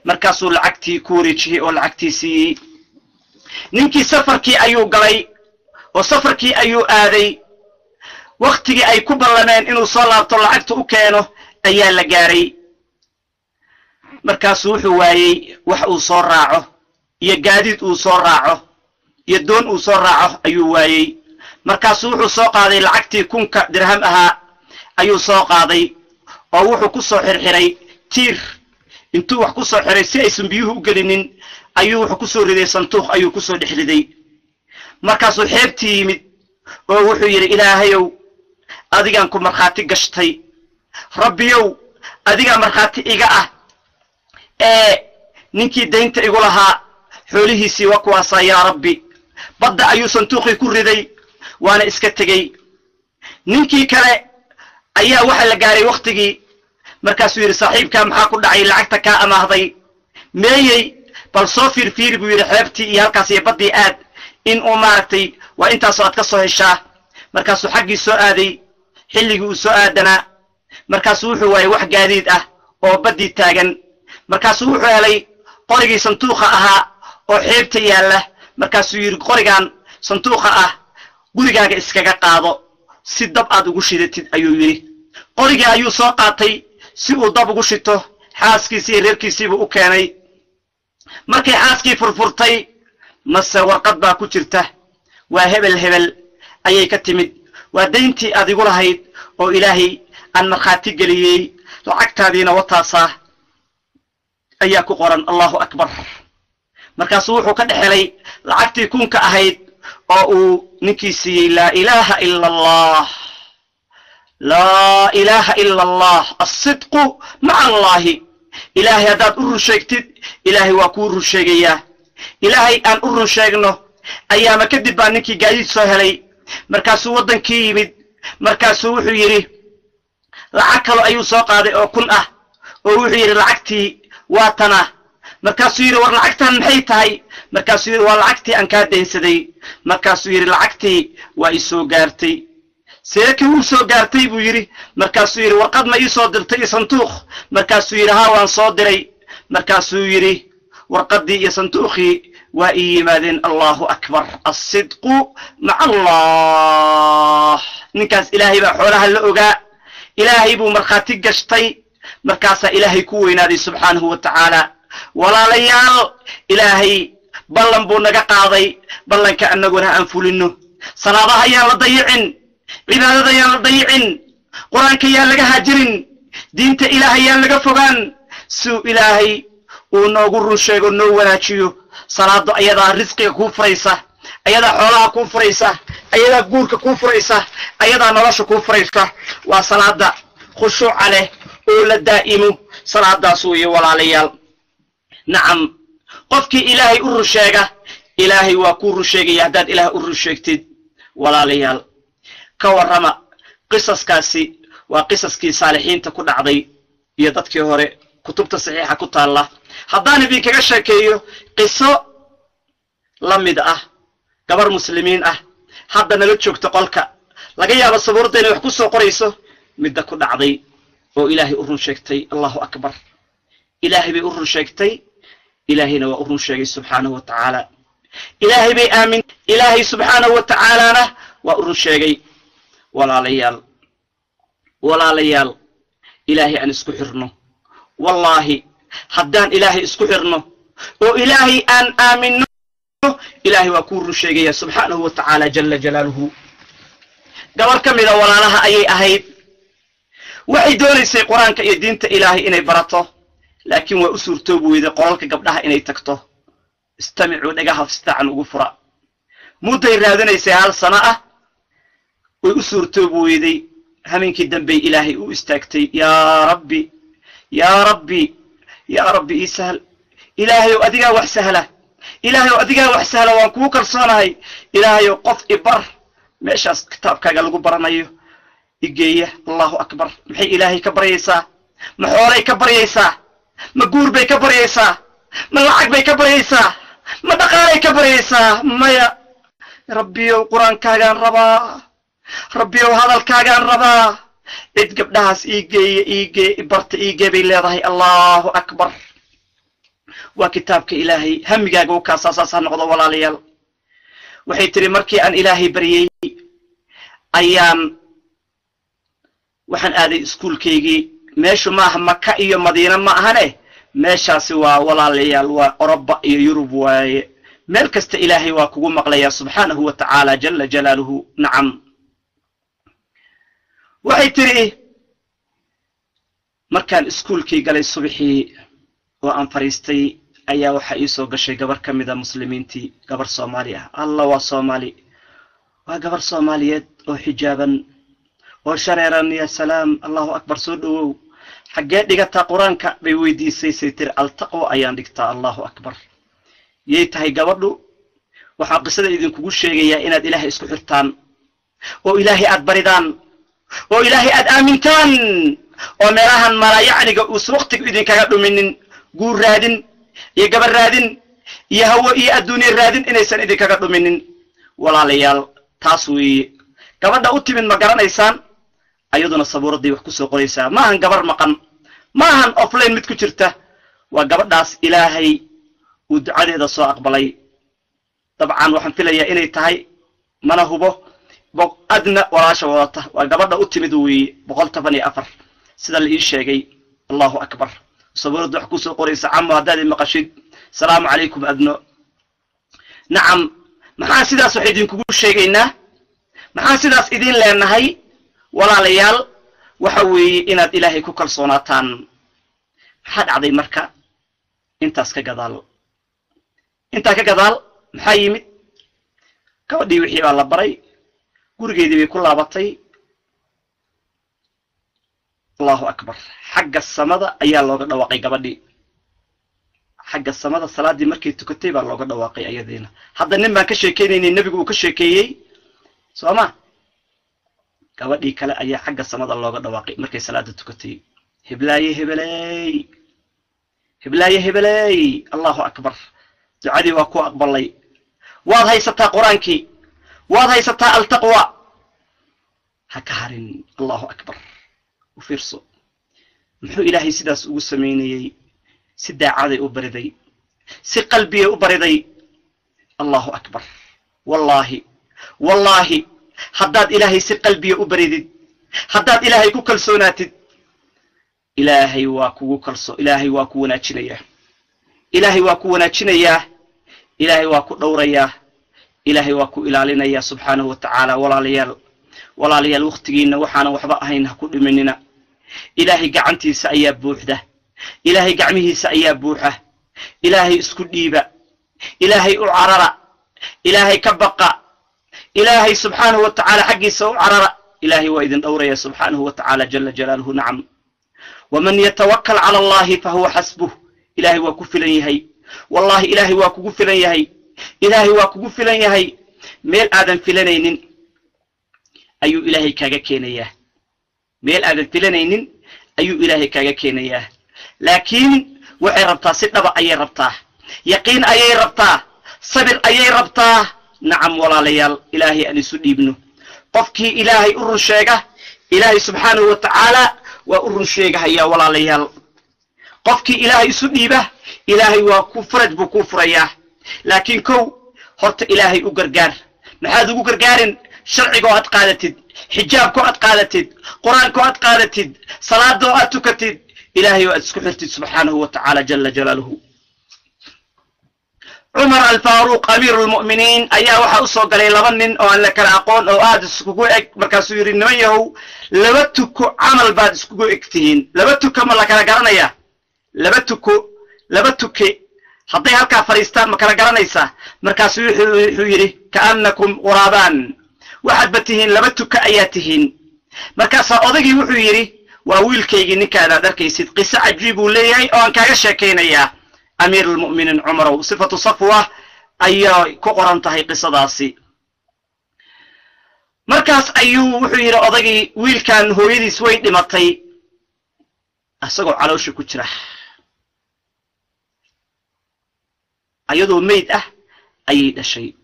markaasuu lacagtii ku wareejiyey oo lacagtii siiyey ninkii safarkii ayuu galay oo safarkii ayuu aaday waqtigii ay ku ballameen inuu soo laabto lacagta u keeno ayaa la gaaray markaasuu wuxuu waayey wax uu soo raaco iyo gaadiid uu soo raaco iyo doon uu soo raaco ayuu waayey markaasuu wuxuu soo qaaday lacagtii 1,000 dirham ahaa ayuu soo qaaday oo wuxuu ku soo xirxiray tiir intuu wax ku soo xiray si aysan biyuhu u gelinin ayuu wuxuu ku soo riday santuuq ayuu ku soo dhexriday markaasuu xeebtii yimid oo wuxuu yidhi ilaahayow adigaan ku markhaati gashtay rabbiyow adigaa markhaati iga ah ninkii daynta igu lahaa xoolihiisii waa kuwaasaa yaa rabbi badda ayuu santuuqii ku riday waana iska tegey ninkii kale ayaa waxa la gaaray waqtigii markaasuu yidhi saaxiibkaa maxaa ku dhacay lacagta kaa amaahday meeyey bal soo fiirfiiri buu yidhi xeebtii iyo halkaas iyo baddii aad in uu maaragtay waa intaasoo aad ka soo heshaa markaasuu xaggii soo aaday xilligii uu soo aadanaa markaasuu wuxuu waayey wax gaadiid ah oo baddii taagan markaasuu wuxuu helay qorigii santuuqa ahaa oo xeebta yaalla markaasuu yidhi qorigan santuuqa ah gurigaaga iskaga qaado si dab aad ugu shidatid ayuu yidhi qorigii ayuu soo qaatay si uu dab ugu shito xaaskiisii iyo reerkiisiibuu u keenay markay xaaskii furfurtay mase warqad baa ku jirta waa hebel hebel ayay ka timid waa dayntii aad igu lahayd oo ilaahay aan markhaati geliyey lacagtaadiina wataasaa ayaa ku qoran allahu akbar markaasuu wuxuu ka dhexelay lacagtii 1,000 ahayd oo uu ninkii siiyey laa ilaaha ila allah laa ilaaha ila allah asidqu maca allahi ilaahay haddaad u run sheegtid ilaahay waa kuu run sheegayaa ilaahay aan u run sheegno ayaama kadib baa ninkii gaadiid soo helay markaasuu waddankii yimid markaasuu wuxuu yidhi lacag kalo ayuu soo qaaday oo 1,000 ah oo wuxuu yidhi lacagtii waa tana markaasuu yidhi war lacagtan maxay tahay markaasuu yidhi waa lacagtii aan kaa daynsaday markaasuu yidhi lacagtii waa i soo gaartay seekii wuu soo gaartay buu yidhi markaasuu yidhi warqad ma ii soo dirtay santuuq markaasuu yidhi haa waan soo diray markaasuu yidhi warqaddii iyo santuuqii waa ii yimaadeen allahu akbar asidqu maca allah ninkaas ilaahay baa xoolaha la ogaa ilaahay buu markhaati gashtay markaasaa ilaahay ku weynaaday subxaanahu wa tacaala walaalayaal ilaahay ballan buu naga qaaday ballanka annaguna aan fulino salaadaha ayaan la dayicin cibaadada ayaan la dayicin qur-aanka ayaan laga haajirin diinta ilaahay ayaan laga fogaan suu ilaahay uu noogu run sheego noo wanaajiyo salaado ayadaa risqiga kuu furaysa ayadaa xoolaha kuu furaysa ayadaa guurka kuu furaysa ayadaa nolosha kuu furaysa waa salaada khushuuca leh oo la daa'imo salaadaas weeye walaalayaal nacam qofkii ilaahay u run sheega ilaahay waa kuu run sheegaya haddaad ilaah u run sheegtid ولا ليال كورما قصص كاسي وقصص كي صالحين تكون عضي يدتك هوري كتبت صحيحة كتال الله حضاني بيك كشكيو قصة لمد قبر مسلمين حتى نلتشوك تقولك لقيا بصبورتين وحكوسو قريسو مدى كون عضي وإلهي أرن شيكتي الله أكبر إلهي بأرن شيكتي إلهي نوى أرن شيكي سبحانه وتعالى إلهي بآمن إلهي سبحانه وتعالى وأرن شيكي ولا ليال إلهي أن اسكحرنه والله حدان إلهي اسكحرنه وإلهي أن آمنه إلهي وأكون شيكي سبحانه وتعالى جل جلاله قبل كم إذا ولا لها أي أهيب waxay doonaysaa quraanka iyo diinta ilaahay inay barato laakiin way u suurtoobo wada qoralka gabdhaha inay tagto istamicu dhagaha fastaacan ugu fura mudday raadinaysaa hal sana way u suurtoobo waday habeenkii dambe ilaahay u istaagtay ya rabbi isahal ilaahay adiga wax sahla waan ku kalsoonahay ilaahay qof ibar meeshaas kitaabkaaga lagu baranayo إجيه الله أكبر محي إلهي كبريسا محوري كبريسا مجور بي كبريسا ملعق بي كبريسا مدقاري كبريسا مايا ربي القرآن كاغان ربا ربي هذا الكاغان ربا اتقب ناس إيجي برت إيجي بالله الله أكبر وكتابك إلهي هم جاكو كاساسا نقضى ولا ليال وحيتري مركي أن إلهي بريي أيام waxaan aaday iskuulkeygii meeshu maaha Makka iyo Madiina ma ahane meeshaasi waa walaalayaal waa Awroba iyo Yurub waaye meel kasta Ilaahay waa kugu maqlaya subhanahu wa ta'ala jalla jalaaluhu nacam waxay tiri markaan iskuulkii galay subaxii oo aan fariistay ayaa waxa ii soo gashay gabar kamida muslimiintii gabar Soomaali Allah waa Soomaali waa gabar Soomaaliyeed oo xijaaban وشريرا يا سلام الله أكبر سودو حقات دقتا قرانك بيويدي سيتر التقوى أيان دقتا الله أكبر يتهي قبردو وحق سيدة إذن كوكو الشيء إناد إلهي اسكو حرتان وإلهي أدبردان وإلهي أدآمنتان ومراهن مرا يعني وسوقتك إذن كاقدو من قور رادن يقبر رادن يهوى الدنيا رادن إنيسان إذن كاقدو من ولا ليال تاسوي قبردا أتي من مقران إيسان أيضنا صبوردي وحكوسو قريسا ماهن قبر مقن ماهن أوفلين متكو جرته وقبرداس إلهي ودعالي دا سو أقبلي طبعا وحن فيليا إني تهي منهبه بق أدنى وراشا وراته وقبردا أتي مدوي بقول تفني أفر سيدا اللي إيشيغي الله أكبر صبوردي وحكوسو قريسا عمو هدادي مقاشد السلام عليكم أدنى نعم maxaa sidaas wax idin kugu sheegaynaa maxaa sidaas idin leenahay walaalayaal waxa weeye inaad ilaahay ku kalsoonaataan maxaa dhacday marka intaas ka gadaal maxaa yimid gabadhii wixii baa la baray gurigeedii bay ku laabatay Allahu akbar xagga samada ayaa looga dhawaaqay gabadhii xagga samada salaadii markay tukatay baa looga dhawaaqay ayadeena hadda nin baan ka sheekeynay nabigu uu ka sheekeeyay sooma gabadhii kale ayaa xagga samada looga dhawaaqay markay salaada tukatay hiblaaye Allahu akbar ducadii waa ku aqbalay waad haysataa quraankii waad haysataa al-taqwa hakarin Allahu akbar u fiirso muxuu ilaahay sidaas ugu sameeyay si daacaday u bariday si qalbiye u bariday Allahu akbar wallahi haddaad ilaahay si qalbiye u baridid haddaad ilaahay ku kalsoonaatid ilaahay waa ku wanaajinayaa ilaahay waa ku dhowrayaa ilaahay waa ku ilaalinayaa subhanahu wa ta'ala walaalayaal waqtigiina waxaan waxba ahayn ha ku dhimanina ilaahay gacantiisa ayaa buuxda ilaahay gacmihiisa ayaa buuxa ilaahay isku dhiiba ilaahay u carara ilaahay ka baqa ilaahay subhanahu wa ta'ala xaqiisa u carara ilaahay waa idin dhowraya subhanahu wa ta'ala jalla jalaaluhu nacam waman yatawakkal ala allahi fahuwa hasbuh ilaahay waa ku filan yahay wallahi ilaahay waa kugu filan yahay ilaahay waa kugu filan yahay meel aadan filanaynin ayuu ilaahay kaaga keenayaa meel aadan filanaynin ayuu ilaahay kaaga keenayaa laakiin waxay rabtaa si dhaba ayay rabtaa yaqiin ayay rabtaa sabir ayay rabtaa nacam walaalayaal ilaahay aan isu dhiibno qofkii ilaahay u run sheega ilaahay subxaanahu wa tacaala waa u run sheegahayaa walaalayaal qofkii ilaahay isu dhiiba ilaahay waa ku faraj buu ku furayaa laakiin kow horta ilaahay u gargaar maxaad ugu gargaarin sharciga oo aad qaadatid xijaabka oo aad qaadatid quraanka oo aad qaadatid salaada oo aad tukatid ilaahay oo aad isku xirtid subxaanahu wa tacaala jalla jalaaluhu عمر الفاروق أمير المؤمنين أيها وحا أصو قلي لبنن أو أن لك الأقون أو آد اسكوكو إك مركاسو يرين نميه لبتكو عمل بعد اسكوكو إكتهين لبتكو ملك الأقرانيا لبتكو حضي هالكا فريستان مكان الأقرانيسا مركاسو يري كأنكم غرابان واحد بتهين لبتكو أياتهين مركاسا أضيقي وحو يري وأويل كيجي نكا هذا دركيسيد قصة عجيبو ليهي أو أنكا يشاكين إياه أمير المؤمنين عمر وصفة صفوة أي كقران تهي قصة داسي مركز أيو وحير أضغي ويل كان هو يدي سويد لمطي أساقو علوش كترح أيضو ميت أي الشيء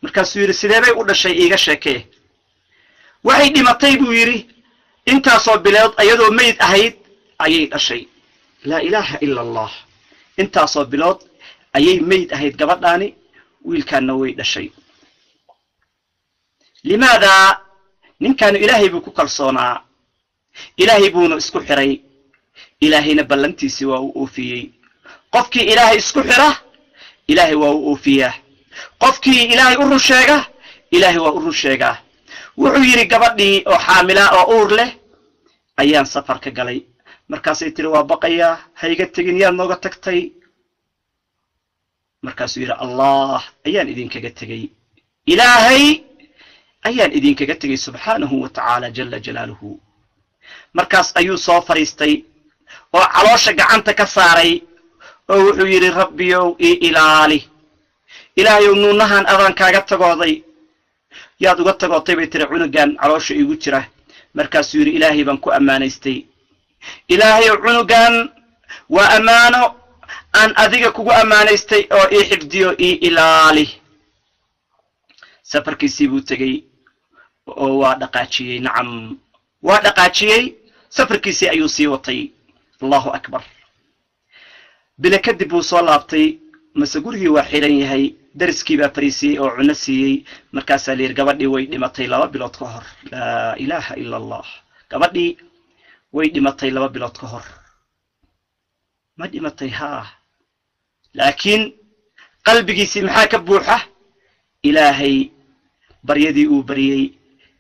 مركز يري سيدابي ولا شيء إيغا شاكيه وحيد لمطي بويري انتا صوب بلاد أيضو ميت أهيد أي الشيء لا إله إلا الله intaasoo bilood ayay meyd ahayd gabadhaani wiilkaanna way dhashay limaada ninkaanu ilaahay buu ku kalsoonaa ilaahay buuna isku xiray ilaahayna ballantiisii waa uu oofiyey qofkii ilaahay isku xira ilaahay waa uu oofiyaa qofkii ilaahay u run sheega ilaahay waa u run sheegaa wuxuu yidhi gabadhii oo xaamila oo uur leh ayaan safar ka galay markaasay tiri waa baqayaa hayga tegin yaad nooga tagtay markaasuu yidhi allah ayaan idinkaga tegey ilaahay ayaan idinkaga tegey subxaanahu wa tacaala jalla jalaaluhu markaas ayuu soo fariistay oo caloosha gacanta ka saaray oo wuxuu yidhi rabbiyow ii ilaali ilaahayow nuunahan adaan kaaga tagooday yaad uga tagootay bay tiri cunugan caloosha iigu jira markaasuu yidhi ilaahay baan ku ammaanaystay إلهي عنقان وأمانو أن أذيك كوكو أمانيستي أو إي حفديو إي إلالي سفر كيسيبو تغي ودقاتشي نعم ودقاتشي سفر كيسي أيو سيوطي الله أكبر بلا كدبو صلابتي مساقوري واحيرين يهي درس كيبا فريسي أو عنسي مركاسا لير قبردي ويدمطي لوا بلوت كهر لا إله إلا الله قبردي way dhimatay 2 bilood ka hor ma dhimatay laakiin qalbigiisi maxaa ka buuxa ilaahay baryadii uu bariyay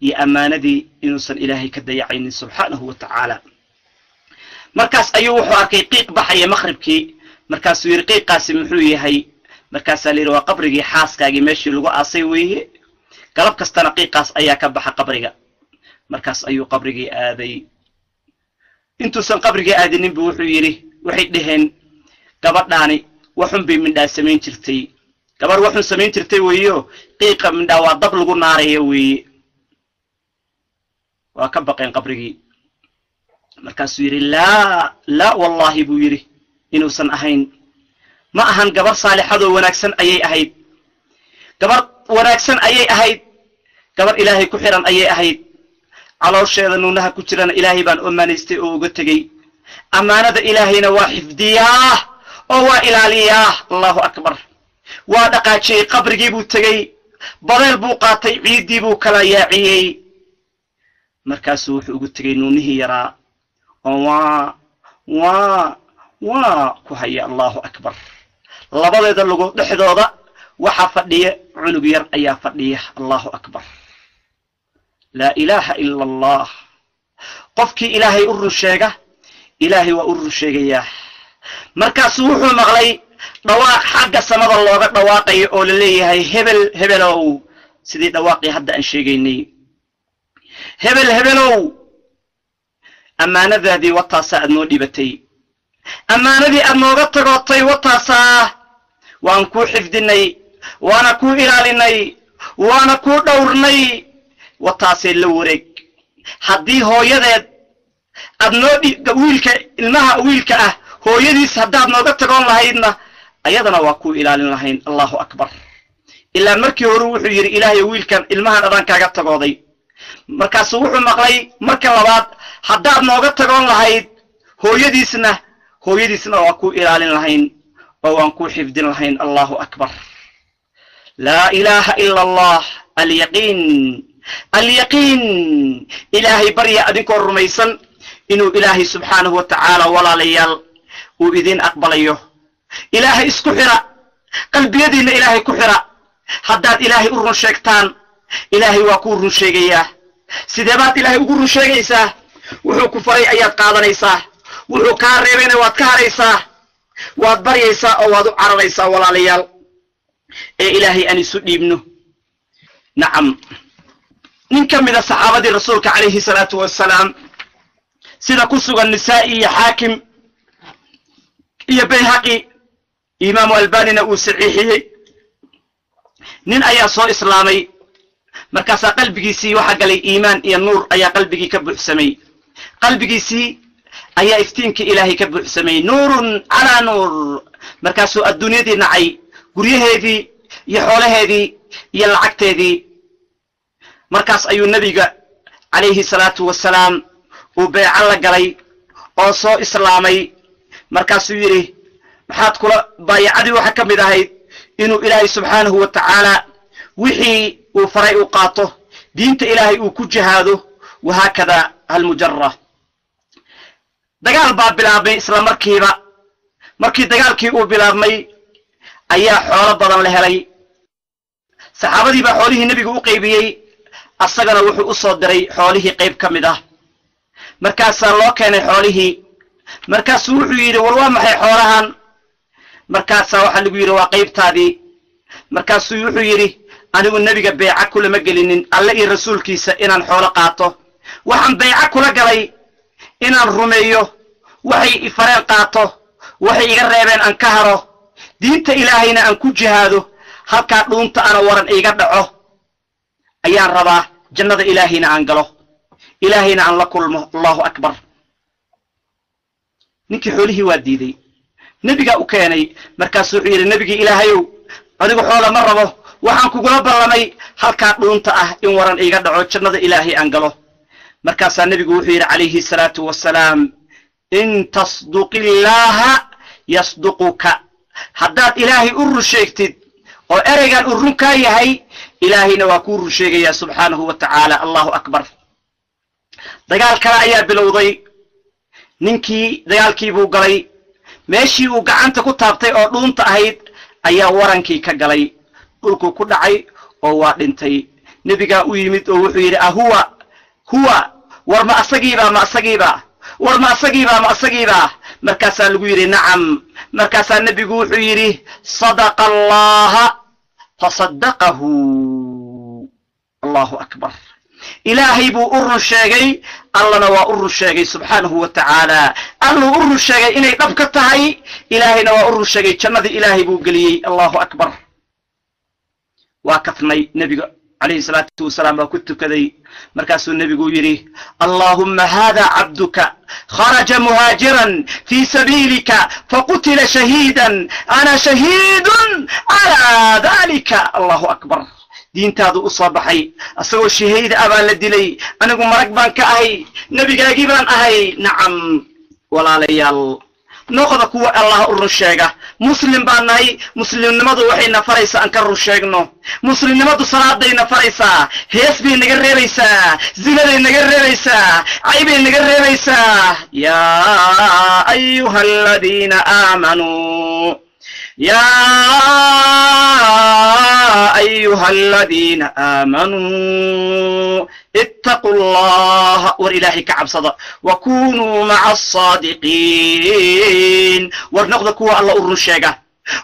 iyo amaanadii inuusan ilaahay ka dayacaynin subxaanahu wa tacaala markaas ayuu wuxuu arkay qiiq baxaya maqribkii markaasuu yiri qiiqaasi muxuu yahay markaasaa leeyahay waa qabrigii xaaskaagii meeshii lagu aasay weeye galab kastana qiiqaas ayaa ka baxa qabriga markaas ayuu qabrigii aaday intuusan qabrigii aadinin buu wuxuu yidhi waxay dhaheen gabadhaani waxun bay mindhaa samayn jirtay gabar waxun samayn jirtay weeyo qiiqa mindhaa waa dab lagu naarayo weeye waa ka baqeen qabrigii markaasuu yidhi laa wallaahi buu yidhi inuusan ahayn ma ahan gabar saalixadoo wanaagsan ayay ahayd gabar wanaagsan ayay ahayd gabar ilaahay ku xiran ayay ahayd caloosheeda nuunaha ku jirana ilaahay baan ammaanaystay oo uga tegey ammaanada ilaahayna waa xifdiyaa oo waa ilaaliyaa allahu akbar waa dhaqaajiyey qabrigii buu tegey badeel buu qaatay ciiddii buu kala yaaciyey markaasuu wuxuu ugu tegey nuunihii yaraa oo waa ku haya allahu akbar labadeeda lugu dhexdooda waxaa fadhiya cunug yar ayaa fadhiya allahu akbar لا إله إلا الله قفكي إلهي أرو الشيغة إلهي وأرو الشيغة مركز وحو مغلي دواق حق السمد الله دواقي أول لي هاي هبلو سيدي دواقي هدا أن شيغيني هبلو أما نذا دي وطاسا أدنو ديبتي أما نذي أدنو غطي وطاسا وانكو حفدني وانكو إلاليني وانكو دورني wataasay la wareeg haddii hooyadeed aad noo wiilka ilmaha wiilka ah hooyadiis haddaad nooga tagoon lahaydna ayadana waa ku ilaalin lahayn allahu akbar ilaa markii hore wuxuu yidhi ilaahay wiilkan ilmahan adaan kaaga tagooday markaasuu wuxuu maqlay marka labaad haddaad nooga tagoon lahayd hooyadiisna waa ku ilaalin lahayn oo waan ku xifdin lahayn allahu akbar laa ilaaha ila allah alyaqiin ilaahay barya adinkoo rumaysan inuu ilaahay subxaanahu wa tacaala walaalayaal uu idin aqbalayo ilaahay isku xira qalbiyadiinna ilaahay ku xira haddaad ilaahay u run sheegtaan ilaahay waa kuu run sheegayaa sidee baad ilaahay ugu run sheegaysaa wuxuu ku faray ayaad qaadanaysaa wuxuu kaa reebayna waad ka haraysaa waad baryaysaa oo waad u cararaysaa walaalayaal ee ilaahay aan isu dhiibno nacam nin ka mida saxaabadii rasuulka calayhi salaatu wassalaam sida ku sugan nisaa'i iyo xaakim iyo bayhaqi imaamu albanina uu saxiixiyey nin ayaa soo islaamay markaasaa qalbigiisii waxa galay iimaan iyo nuur ayaa qalbigii ka buuxsamay qalbigiisii ayaa iftiinkii ilaahay ka buuxsamay nuurun calaa nuur markaasuu adduunyadii nacay guryaheedii iyo xoolaheedii iyo lacagteedii markaas ayuu nebiga calayhi salaatu wassalaam uu beeco la galay oo soo islaamay markaasuu yidhi maxaad kula baayacadii waxa ka mid ahayd inuu ilaahay subxaanahu wa tacaala wixii uu faray u qaato diinta ilaahay uu ku jihaado wahaakada halmujara dagaal baa bilaabmay isla markiiba markii dagaalkii uu bilaabmay ayaa xoolo badan la helay saxaabadii baa xoolihii nebigu u qaybiyey asagana wuxuu u soo diray xoolihii qayb ka mid ah markaasaa loo keenay xoolihii markaasuu wuxuu yidhi war waa maxay xoolahan markaasaa waxaa lagu yidhi waa qaybtaadii markaasuu wuxuu yidhi anigu nebiga beeca kulama gelinin alle iyo rasuulkiisa inaan xoolo qaato waxaan beeca kula galay inaan rumeeyo waxay ifareen qaato waxay iga reebeen aan ka haro diinta ilaahayna aan ku jihaado halkaa dhuunta ana waran iga dhaco ayaan rabaa jannada ilaahayna aan galo ilaahayna aan la kulmo allahu akbar ninkii xoolihii waa diiday nebigaa u keenay markaasuu wuxuu yidhi nebigii ilaahayow adigu xoola ma rabo waxaan kugula ballamay halkaa dhuunta ah in waran iga dhaco jannada ilaahay aan galo markaasaa nebigu wuxuu yidhi calayhi salaatu wassalaam in tasduqi illaaha yasduquka haddaad ilaahay u run sheegtid oo ereygan uu run kaa yahay ilaahayna waa kuu run sheegayaa subxaanahu wa tacaala allahu akbar dagaal kale ayaa bilowday ninkii dagaalkii buu galay meeshii uu gacanta ku taabtay oo dhuunta ahayd ayaa warankii ka galay dhulkuu ku dhacay oo waa dhintay nebigaa u yimid oo wuxuu yidhi ahuwa war ma asagiiba markaasaa lagu yidhi nacam markaasaa nebigu wuxuu yidhi sadaqa allaha fasaddaqahu allahu akbar ilaahay buu u run sheegay allana waa u run sheegay subxaanahu wa tacaala alluu u run sheegay inay dhab ka tahay ilaahayna waa u run sheegay jannadii ilaahay buu geliyey allahu akbar waa kafnay nebiga calayhi salaatu wasalaam baa ku tukaday markaasuu nebigu yidhi allaahumma haada cabduka kharaja muhaajiran fii sabiilika faqutila shahiidan ana shahiidun calaa dalika allahu akbar diintaadu u soo baxay asagoo shahiid ah baan la dilay anigu marag baan ka ahay nebigaagii baan ahay nacam walaalayaal noqda kuwa allah u run sheega muslim baan nahay muslimnimadu waxayna faraysaa aan ka run sheegno muslimnimadu salaadayna faraysaa hees bay naga reebaysaa zinaday naga reebaysaa caybay naga reebaysaa yaa ayuha aladiina aamanuu أيها الذين آمنوا اتقوا الله والإلهي كعب صدى وكونوا مع الصادقين ورنقذكوا الله أرنشيغا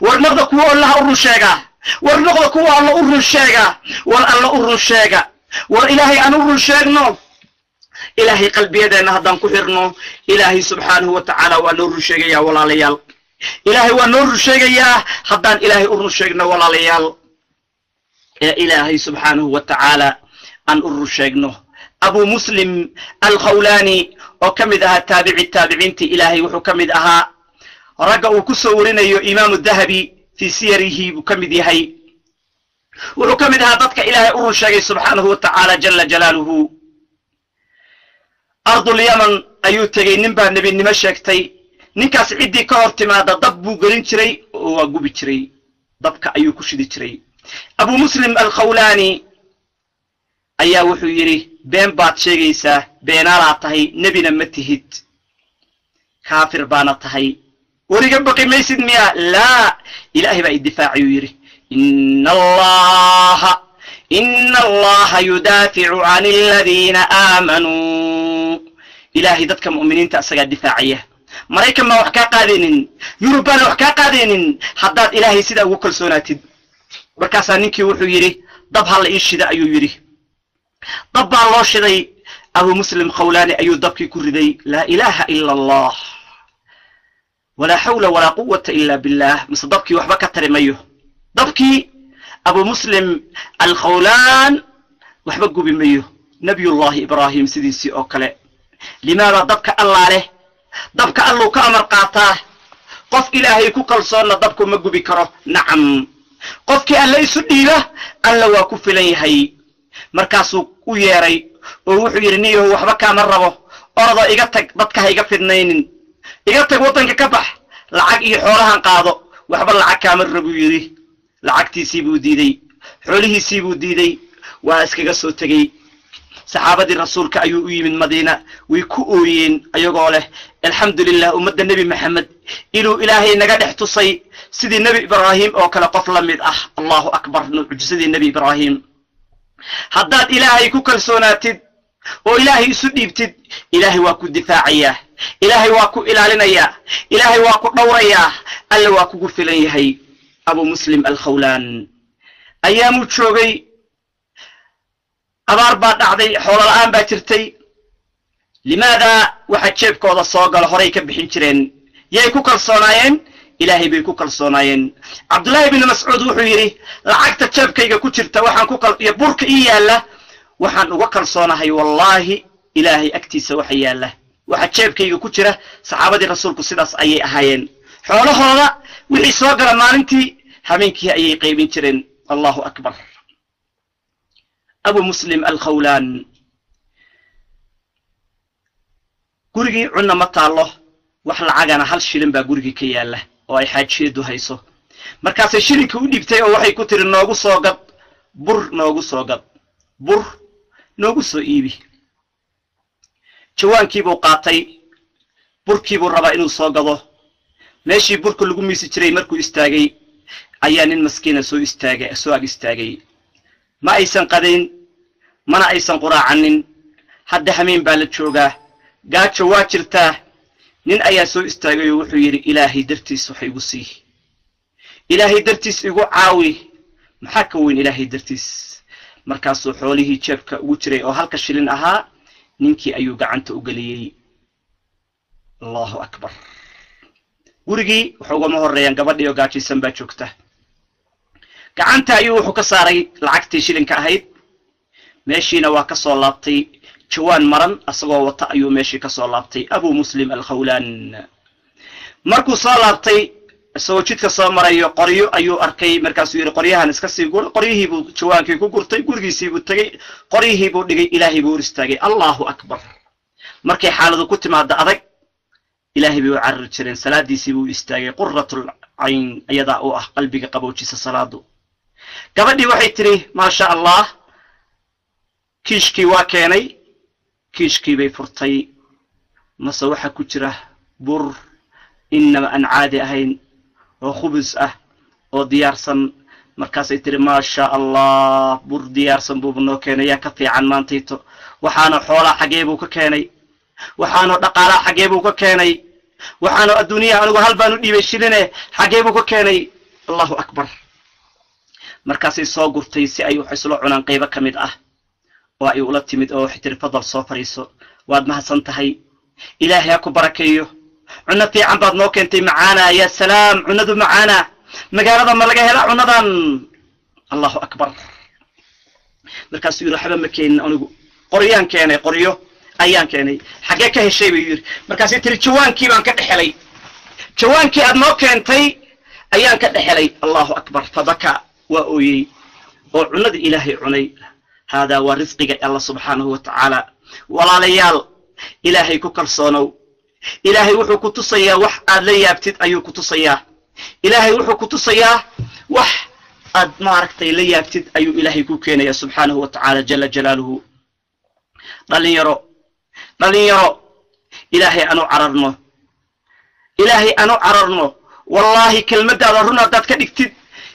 ورنقذكوا الله أرنشيغا ورنقذكوا الله أرنشيغا والله أرنشيغا والإلهي أن أرنشيغنو إلهي قلبي يدينا هدان كحرنو إلهي سبحانه وتعالى وأن أرنشيغا يا ولا ليال إلهي ونور شيئا حدان إلهي أرن شيئا ولا ليال يا إلهي سبحانه وتعالى أن أرشيقنه أبو مسلم الخولاني وكمدها تابع التابعين إلهي وحكمدها رجعوا كسورين إمام الذهبي في سيره وكمدها وحكمدها ضدك إلهي أرشيق سبحانه وتعالى جل جلاله أرض اليمن أيوتي نبا نبي نمشيكتي نكاس عدي كورتمادا ضبو قرنشري وقبتشري ضبك أيو كشدتشري أبو مسلم الخولاني أيا وحيري بين بات شيغيسا بين راتهي نبينا متهد كافر بانتهي وريق بقي ميسد مياه لا إلهي بقى الدفاع يري إن الله يدافع عن الذين آمنوا إلهي ذاتك مؤمنين تأسقى الدفاعية مريكا ما وحكا قادين يوروبان وحكا قادين حداد إلهي سيدا وكل سوناتد بركاسا نينكي وحو يري ضبها اللي إيشي أيو يري ضبها الله شدي أبو مسلم خولاني أيو ضبكي كردي لا إله إلا الله ولا حول ولا قوة إلا بالله مثل ضبكي وحبكا ترميه ضبكي أبو مسلم الخولان وحبقوا بميه نبي الله إبراهيم سيديسي أوكله لماذا ضبك الله عليه ضبك الله كأمر قاطاه قف إلهي كوكال صورنا ضبكو مقو بكره نعم قفك ألا يسدي له ألا واكف ليهي مركاسو وياري ووحو يرنيه وحبكا مربو أرضا إيقاتك ضدك هيقفدنين إيقاتك وطنك كبح لعاق إيه حورهان قاضو وحبا لعاق كامر ربو يري لعاقتي سيبو ديدي حوله سيبو ديدي واسكي قصو تغي صحابة الرسول كأيو من مدينة ويكوين أيقوا له الحمد لله أمد النبي محمد إلو إلهي نقاد احتصي سيدي النبي إبراهيم أو كلا قفلا من الله أكبر سيدي النبي إبراهيم حداد إلهي كوكل سوناتد وإلهي سديبتد إلهي واكو دفاعية إلهي واكو إلالينيا إلهي واكو دوريا ألا واكو قفليهي أبو مسلم الخولان أيام تشوغي أبار بعد عدي حول الآن باكرتي لماذا واحد شيب كوضا صوغل هوريك بحنشرين يايكو كالصونايين إلهي بيكو كالصونايين عبد الله بن مسعود وحيري لعقت تشيب كيغا كوشرتا وحان كوكال يبورك إيالا وحان وكال صوناهي والله إلهي أكتيس وحيالا واحد شيب كيغا كوشرة صحابة الرسول كسيداس أي أهايين حول هذا وحي صوغل مالنتي همينكي أي قيبين شرين الله أكبر أبو مسلم الخولان قرقي عنا متى الله وحل عاقنا هل شلن با قرقي كياله وأي حاج شيدو هايسو مركز الشلن كودي بتاعي وحي كتر نوغو صوغب بر نوغو صوغب بر نوغو صو إيبي جوان كيبو قاطي بر كيبو ربا إنو صوغبو ماشي بر كل قميسي تري مركو استاغي أيان المسكينة سو استاغي ما أيسان قدين mana aysan quraacanin hadda hameen baa la joogaa gaajo waa jirtaa nin ayaa soo istaagay oo wuxuu yiri ilaahay dartiis wax igu sii ilaahay dartiis igu caawi maxaa ka weyn ilaahay dartiis markaasuu xoolihii jeebka ugu jiray oo halka shilin ahaa ninkii ayuu gacanta u galiyay Allahu akbar gurigii wuxuu uga horeeyaan gabadhii oo gaajaysan baa joogta gacanta ayuu wuxuu ka saaray lacagtii shilinka ahayd ماشينا وكسو لابتي جوان مرن أصغو وطا أيو ماشي كسو لابتي أبو مسلم الخولان مركو صالابتي سو جيد كسو مرأيو قريو أيو أركي مركاسو يري قريها نسكسي يقول قريه بو جوان كي كو قرطي قرقيسي بو تغي قريه بو دغي إلهي بو رستاغي الله أكبر مركي حالدو كنت ما دعدك إلهي بو عرر جرين صلاة ديسي بو استاغي قرة العين أيضا أو قلبك قبوشيس صلاة قبل دي وحي تري ما شاء الله كيشكي واكيني كيشكي بيفرطي مصوحة كترة بر إنما أن عادي أهين وخبز وديارسن مركاسي تري ما شاء الله بر ديارسن بوبنو كيني يا كفي عن مانتيتو وحانو حولا حقيبو كيني وحانو دقالا حقيبو كيني وحانو الدنيا أنو هالبانو ديبي شليني حقيبو كيني الله أكبر مركاسي صوغر تيسي أيو حسلو عنان قيبا كميد وأي ولدت مد أو حتى الفضل صفريسو واد ما سنتهي إلهي أكو بركيه عنتي عن بعض نوك أنت معانا يا سلام عندو معانا مجرد ما لقى هلا عندن الله أكبر markaasuu yidhi waxba ma keenin anigu qoryaan keenay qoryo ayaan keenay xaggee ka heshay buu yidhi markaasay tiri jawaankii baan ka dhexelay jawaankii aad noo keentay ayaan ka dhexelay allahu akbar fabaka waa ooyey oo cunadii ilaahay cunay haadaa waa risqiga alla subxaanahu wa tacaala walaalayaal ilaahay ku kalsoonow ilaahay wuxuu ku tusayaa wax aad la yaabtid ayuu ku tusayaa ilaahay wuxuu ku tusayaa wax aad maaragtay la yaabtid ayuu ilaahay ku keenayaa subxaanahu wa tacaala jala jalaaluhu dhalinyaro ilaahay aanu cararno wallaahi kelmaddaada run haddaad ka dhigtid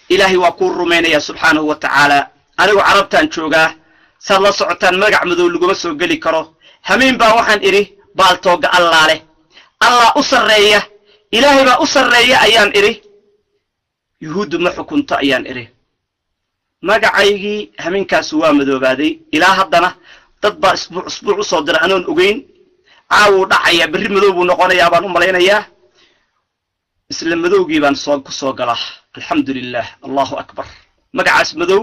ilaahay waa kuu rumaynayaa subxaanahu wa tacaala anigu carabtaan joogaa saad la socotaan magac madow laguma soo geli karo hameen baa waxaan idhi baaltooga allaa leh allah u sarreeya ilaahay baa u sarreeya ayaan idhi yuhuuddu ma xukunto ayaan idhi magacaygii hameenkaasu waa madoobaaday ilaa haddana dad baa isbuuc u soo dira anoon ogeyn caawuu dhacayaa berri madow buu noqonayaa baan u malaynayaa isla madowgii baan ku soo galaa alxamdu lilah allahu akbar magacaas madow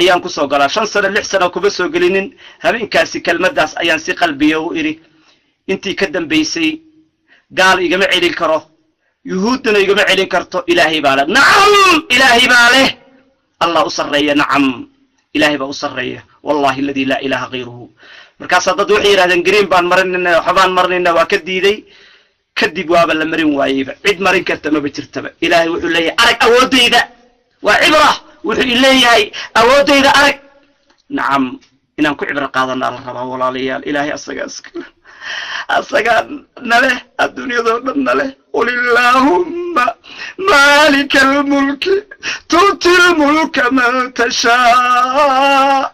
ayaan ku soo galaa 5 sano 6 sano kuma soo gelinin habeenkaasi kelmaddaas ayaan si qalbiyo u idhi intii ka dambaysay gaal igama celin karo yuhuuddana igama celin karto ilaahay baa leh nacam ilaahay baa leh allah u sarreeya nacam ilaahay baa u sarreeya wallahi alladii laa ilaaha hayruhu markaasaa dad waxay yidhahdeen green baan marinayna waxbaan marinayna waa ka diiday kadib waaba la marin waayeyba cid marin karta maba jirtaba ilaahay wuxuu leeyahay arag awooddayda waa cibra wuxuu leeyahay awooddayda arag nacam inaan ku cibro qaadanaa la rabaa walaalayaal ilaahay asagaa naleh adduunyadoo dhan naleh qul illaahumma maalika almulki tu'ti lmulka man tashaa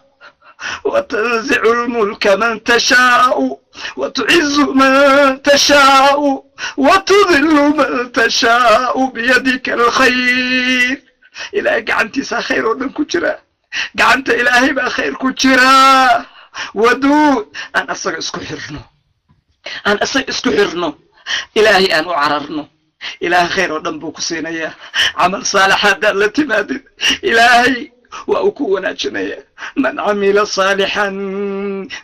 وتنزع الملك من تشاء وتعز من تشاء وتذل من تشاء بيدك الخير إلهي قعنتي خير ودن كجرا قعنت إلهي با خير كجرا ودود أن أصغى اسكو حرنو إلهي أن أعررنو إلهي خير ودن بوكسينيا عمل صالحات التي مادد إلهي وأكون أجنيا من عمل صالحا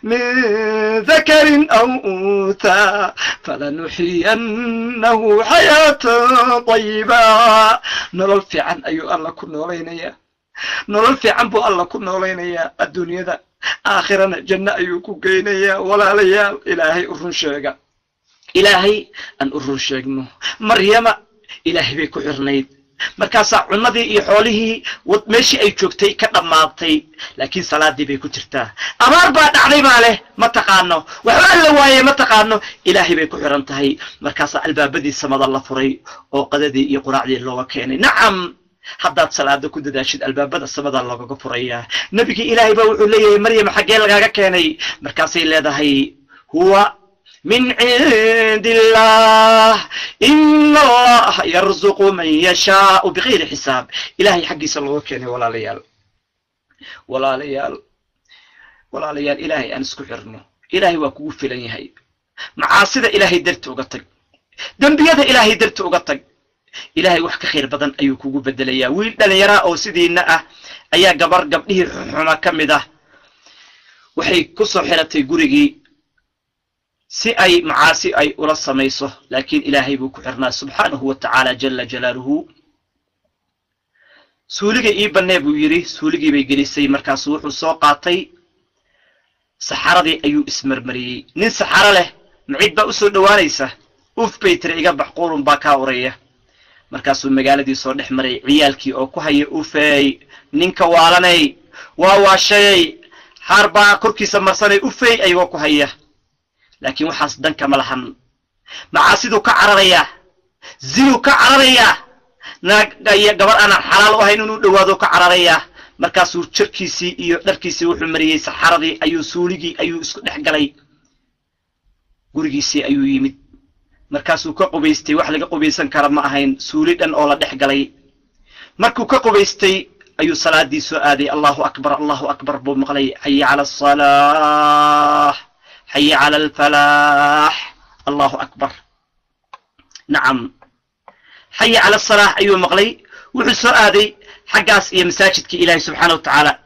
من ذكر أو أنثى فلنحيينه حياة طيبة نرل في عن أيو الله كنا لينيا نرل في عن بو الله كنا لينيا الدنيا ذا آخرنا جنة أيو كوكينيا ولا ليال إلهي أرنشيغا إلهي أن أرنشيغنو مريم إلهي بيكو عرنيد markaasaa cunadii iyo xoolihii meeshii ay joogtay ka dhammaatay laakiin salaadii bay ku jirtaa abaar baa dhacday baa leh ma taqaano waxba la waayay ma taqaano ilaahay bay ku xiran tahay markaasaa albaabadii samada la furay oo qadadii iyo quraacdii looga keenay nacam haddaad salaada ku dadaashid albaabada samada loogaga furayaa nabigii ilaahay baa wuxuu leeyahay maryam xaggee lagaaga keenay markaasay leedahay huwa من عند الله إن الله يرزق من يشاء بغير حساب إلهي حقي صلى الله عليه ولا ليال إلهي أنسكو حرنو إلهي وكوف لن يهي معاصدة إلهي درت وقتك دنبيادة إلهي درت وقتك إلهي وحك خير بدن أيوكو بدليا ويلدن يرى أو سيدي النأة أيا قبر قبله حما كمده وحي كسو حيرتي قرقي si ay macaasi ay ula samayso laakiin ilaahay buu ku xirnaa subxaanahu wa tacaala jala jalaaluhu suuliga ii bannee buu yidhi suuligii bay gelisay markaasuu wuxuu soo qaatay saxaradii ayuu ismarmariyey nin saxaro leh macid baa u soo dhowaanaysa uf bay tiri iga bax qurun baa kaa uraya markaasuu magaaladii soo dhex maray ciyaalkii oo ku haya ufey ninka waalanay waa waashayay xaar baa korkiisa marsanay ufey ayagoo ku haya laakiin waxaas danka ma lahan macaasiduu ka cararayaa zinuu ka cararayaa naagaya gabar aanan xalaal u ahayn inuu dhowaado ka cararayaa markaasuu jirkiisii iyo dharkiisii wuxuu mariyey saxaradii ayuu suuligii ayuu isku dhex galay gurigiisii ayuu yimid markaasuu ka qubaystay wax laga qubaysan kara ma ahayn suuli dhan oo la dhex galay markuu ka qubaystay ayuu salaadii soo aaday allahu akbar buu maqlay hayya cala asalaah حي على الفلاح الله أكبر نعم حي على الصلاة أيها مقلي وحسو آذي حقاس إيا مساجدك إلهي سبحانه وتعالى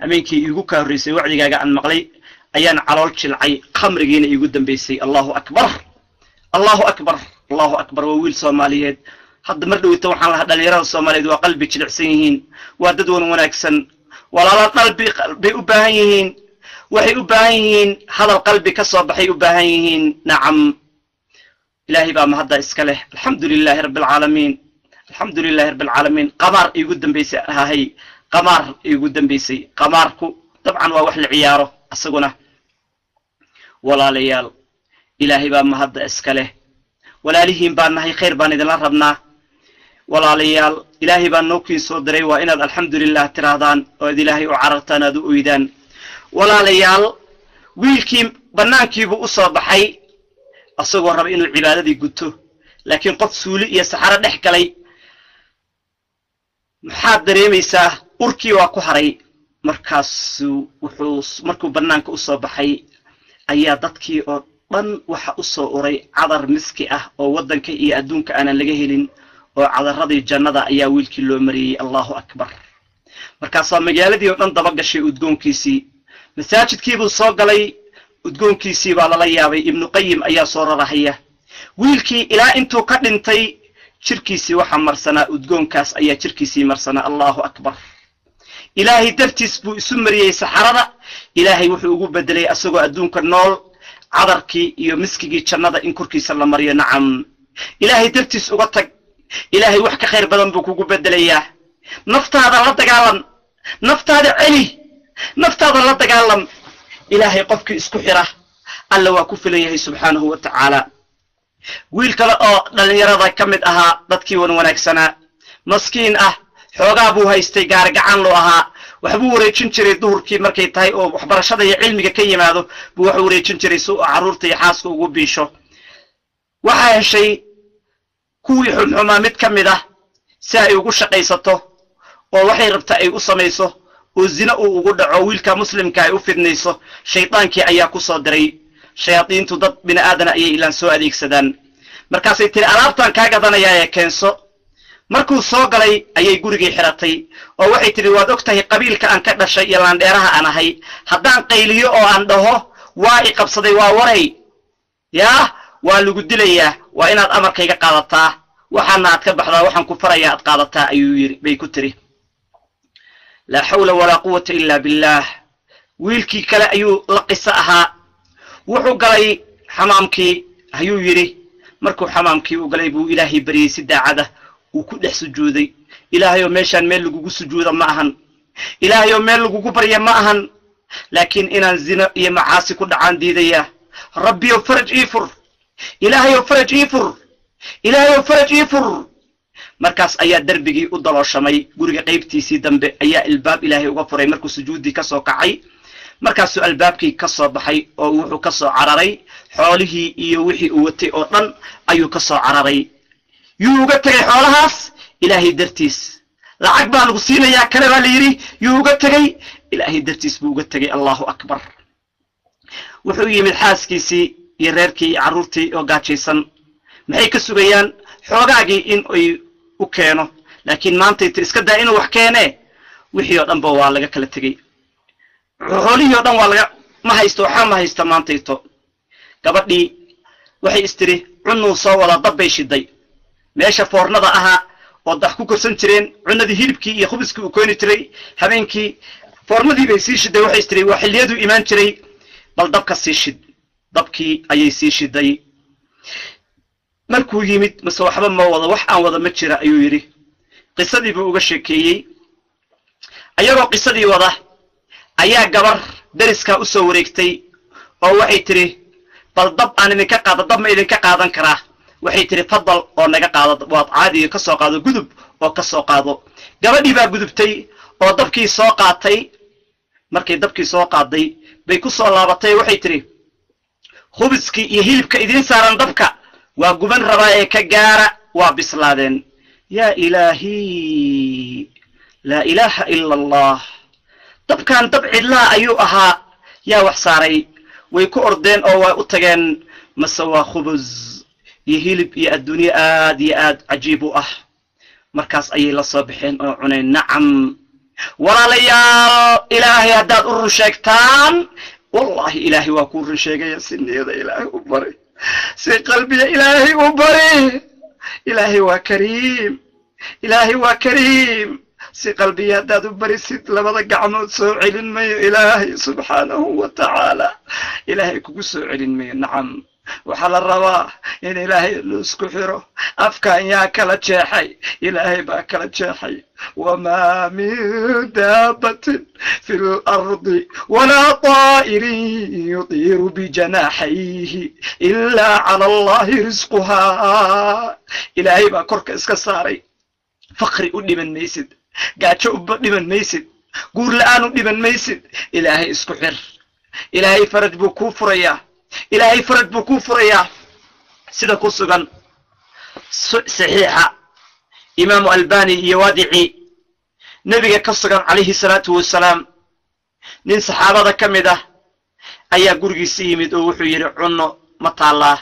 أمينكي يقول كهريسي وعدي جاء عن مقلي أيان على الشلعي خمرجين يقول دنبيسي الله أكبر الله أكبر الله أكبر وويل صوماليات حد مردو يتوحى هذا اليران الصوماليات وقلبي تلعسينهين ورددون ونكسن ولا قلبي أباهيهين وحي أباهيهين هذا القلب كصب حي أباهيهين نعم إلهي بقى مهدا إسكاله الحمد لله رب العالمين الحمد لله رب العالمين قمر يقدم بيسي هاي قمر يقدم بيسي قماركو طبعا ووحل عياره أسقنا ولا ليال إلهي بقى مهدا إسكاله ولا ليهم بأن هي خير بان إذن ربنا ولا ليال إلهي بأن نوكي صدري وإن الحمد لله ترادان وإذ إلهي أعرضتنا دو أيدان ولا ليال ويلكي بنانكي بأصاب حي أصغر رب إنه العبادة دي قلته لكن قد سولي يا سحرة نحك لي محاضر يميسا أركي وكحري مركز وحوص مركو بنانك أصاب حي أيادتكي من waxa u soo uray cadar miski ah oo wadanka iyo adduunka aan laga helin oo cadaradii jannada ayaa wiilkii loo mariyay Allahu akbar markaas magaaladii oo dhan daba gashay udgoonkiisii masaajidkii buu soo galay udgoonkiisii baa la yaabay ibn qayyim ayaa soo rarahaya wiilkii ilaa intuu ka dhintay jirkiisii waxa marsanaa udgoonkaas ayaa jirkiisii marsanaa Allahu akbar ilaahi dartiis buu isu mariyay saxarada ilaahi wuxuu ugu bedelay asagoo adduunka nool عذركي iyo miskigi jannada in kurkiisa la mariyo nacam ilaahay dartiis uga tag ilaahay wax ka khayr badan buu kugu bedelayaa naftaada la dagaalan naftaada celi naftaada la dagaalan ilaahay qofkii isku xira alla waa ku filayahay subhanahu wa ta'ala wiil kale oo dhalinyarada kamid ahaa dadkii wanaagsanaa maskiin ah xoogaa buu haystay gaar gacan loo ahaa waxbuu wareejin jiray duhurkii markay tahay oo waxbarashada iyo cilmiga ka yimaado buu wax wareejin jiray soo caruurta iyo xaaska ugu biisho waxa heshay kuwii xumxumaa mid kamid ah si ay ugu shaqaysato oo waxay rabtaa ay u samayso oo zina uu ugu dhaco wiilka muslimka ay u fidnayso shaydaankii ayaa ku soo diray shayaadiintu dad bini aadan ayay ilaan soo adeegsadaan markaasay tiri alaabtan ka gadanayaa ee keenso markuu soo galay ayay gurigii xiratay oo waxay tiri waad ogtahay qabiilka aan ka dhashay iyo laandheeraha aan ahay haddaan qayliyo oo aan dhaho waa i qabsaday waa waray yaa waa lagu dilayaa waa inaad amarkayga qaadataa waxaana aad ka baxdaa waxaan ku farayaa aad qaadataa ayuu yiri bay ku tiri la hawla wala quwwata illa billah wiilkii kale ayuu la qisa ahaa wuxuu galay xamaamkii ayuu yiri markuu xamaamkii u galay buu ilaahay bariyay si daacada وكل سجودي إلهي ومشان ملك وسجودا معهن إلهي وملك وكبريا معهن لكن إن الزنا يمعاسي كل عندي ذيه ربي وفرج إيفر إلهي وفرج إيفر إلهي وفرج إيفر مركز أيا دربي أضل الشمي جورج قيبتي سيدم بأيا الباب إلهي وغفر مركز سجودي كسو كعي مركز الباب كي كسو بحي أو كسو عرري حوله يوحي وتي أطن أيو كسو عرري يوجا تجي حولهاس إلهي درتيس لعقب الغسيل يا كلام ليري يوجا تجي إلهي درتيس بوجا تجي الله أكبر وحوي من حاس كيسي يريركي عرورتي وقاتشيسن محيك السجيان حوجاجي إن أي وكانه لكن ما أنت تسكت إنه وحكانه وحيو دم بوالجا كلا تجي حولي دم والجا ما هيستوحى ما هيست ما أنت يتو قبضي وحي استري عنو صوّلا ضبي شدي meesha foornada ahaa oo dax ku korsan jireen cunadii hilibkii iyo khubiskii uu kooni jiray habeenkii foornadii bay sii shiday waxay istirey waa xilliyadu iimaan jiray bal dabka sii shid dabkii ayay sii shiday markuu yimid masoo waxba ma wada wax aan wada ma jira ayuu yiri qisadii buu uga sheekeeyay ayagoo qisadii wada ayaa gabar dariska u soo wareegtay oo waxay tiri bal dab aan idinka qaado dab ma idinka qaadan karaa waxay tiri fadal oo naga qaado waad caadi ka soo qaado gudub oo ka soo qaado gabadhii baa gudubtay oo dabkii soo qaatay markay dabkii soo qaaday bay ku soo laabatay waxay tiri khubiskii iyo hilibka idin saaran dabka waa guban rabaa ee ka gaara waa bislaadeen yaa ilaahi la ilaaha illa allah dabkan dab cidlaa ayuu ahaa yaa wax saaray way ku ordeen oo way u tageen masawa khubuz يهيلب يا الدنيا آد عجيب مركز أي لصبحين أو عنين نعم ولا ليال إلهي هداد الرشاكتان والله إلهي واكون رشاكا يا سني هذا إلهي أبري سي قلبي إلهي أبري إلهي وكريم إلهي وكريم سي قلبي هداد أبري ست لبدا قعمود سوعي للمي إلهي سبحانه وتعالى إلهي كوكو سوعي للمي نعم وحال الرواح إن إلهي لسكو حيرو أفكا يا كلا جاحي إلهي با كلا جاحي وما من دابة في الأرض ولا طائر يطير بجناحيه إلا على الله رزقها إلهي با كورك اسكساري فقري أدي من ميسد قاتشو أبدي من ميسد قول لآن أدي من ميسد إلهي اسكو حير إلهي فرج بو فريا إلهي فرد بكفر يا سيدا كسغان صحيحة إمام الباني يوادعي نبي كسغان عليه الصلاة والسلام نين صحابة كمدة أيا قرقي سيمد ووحو يرعونه مطا الله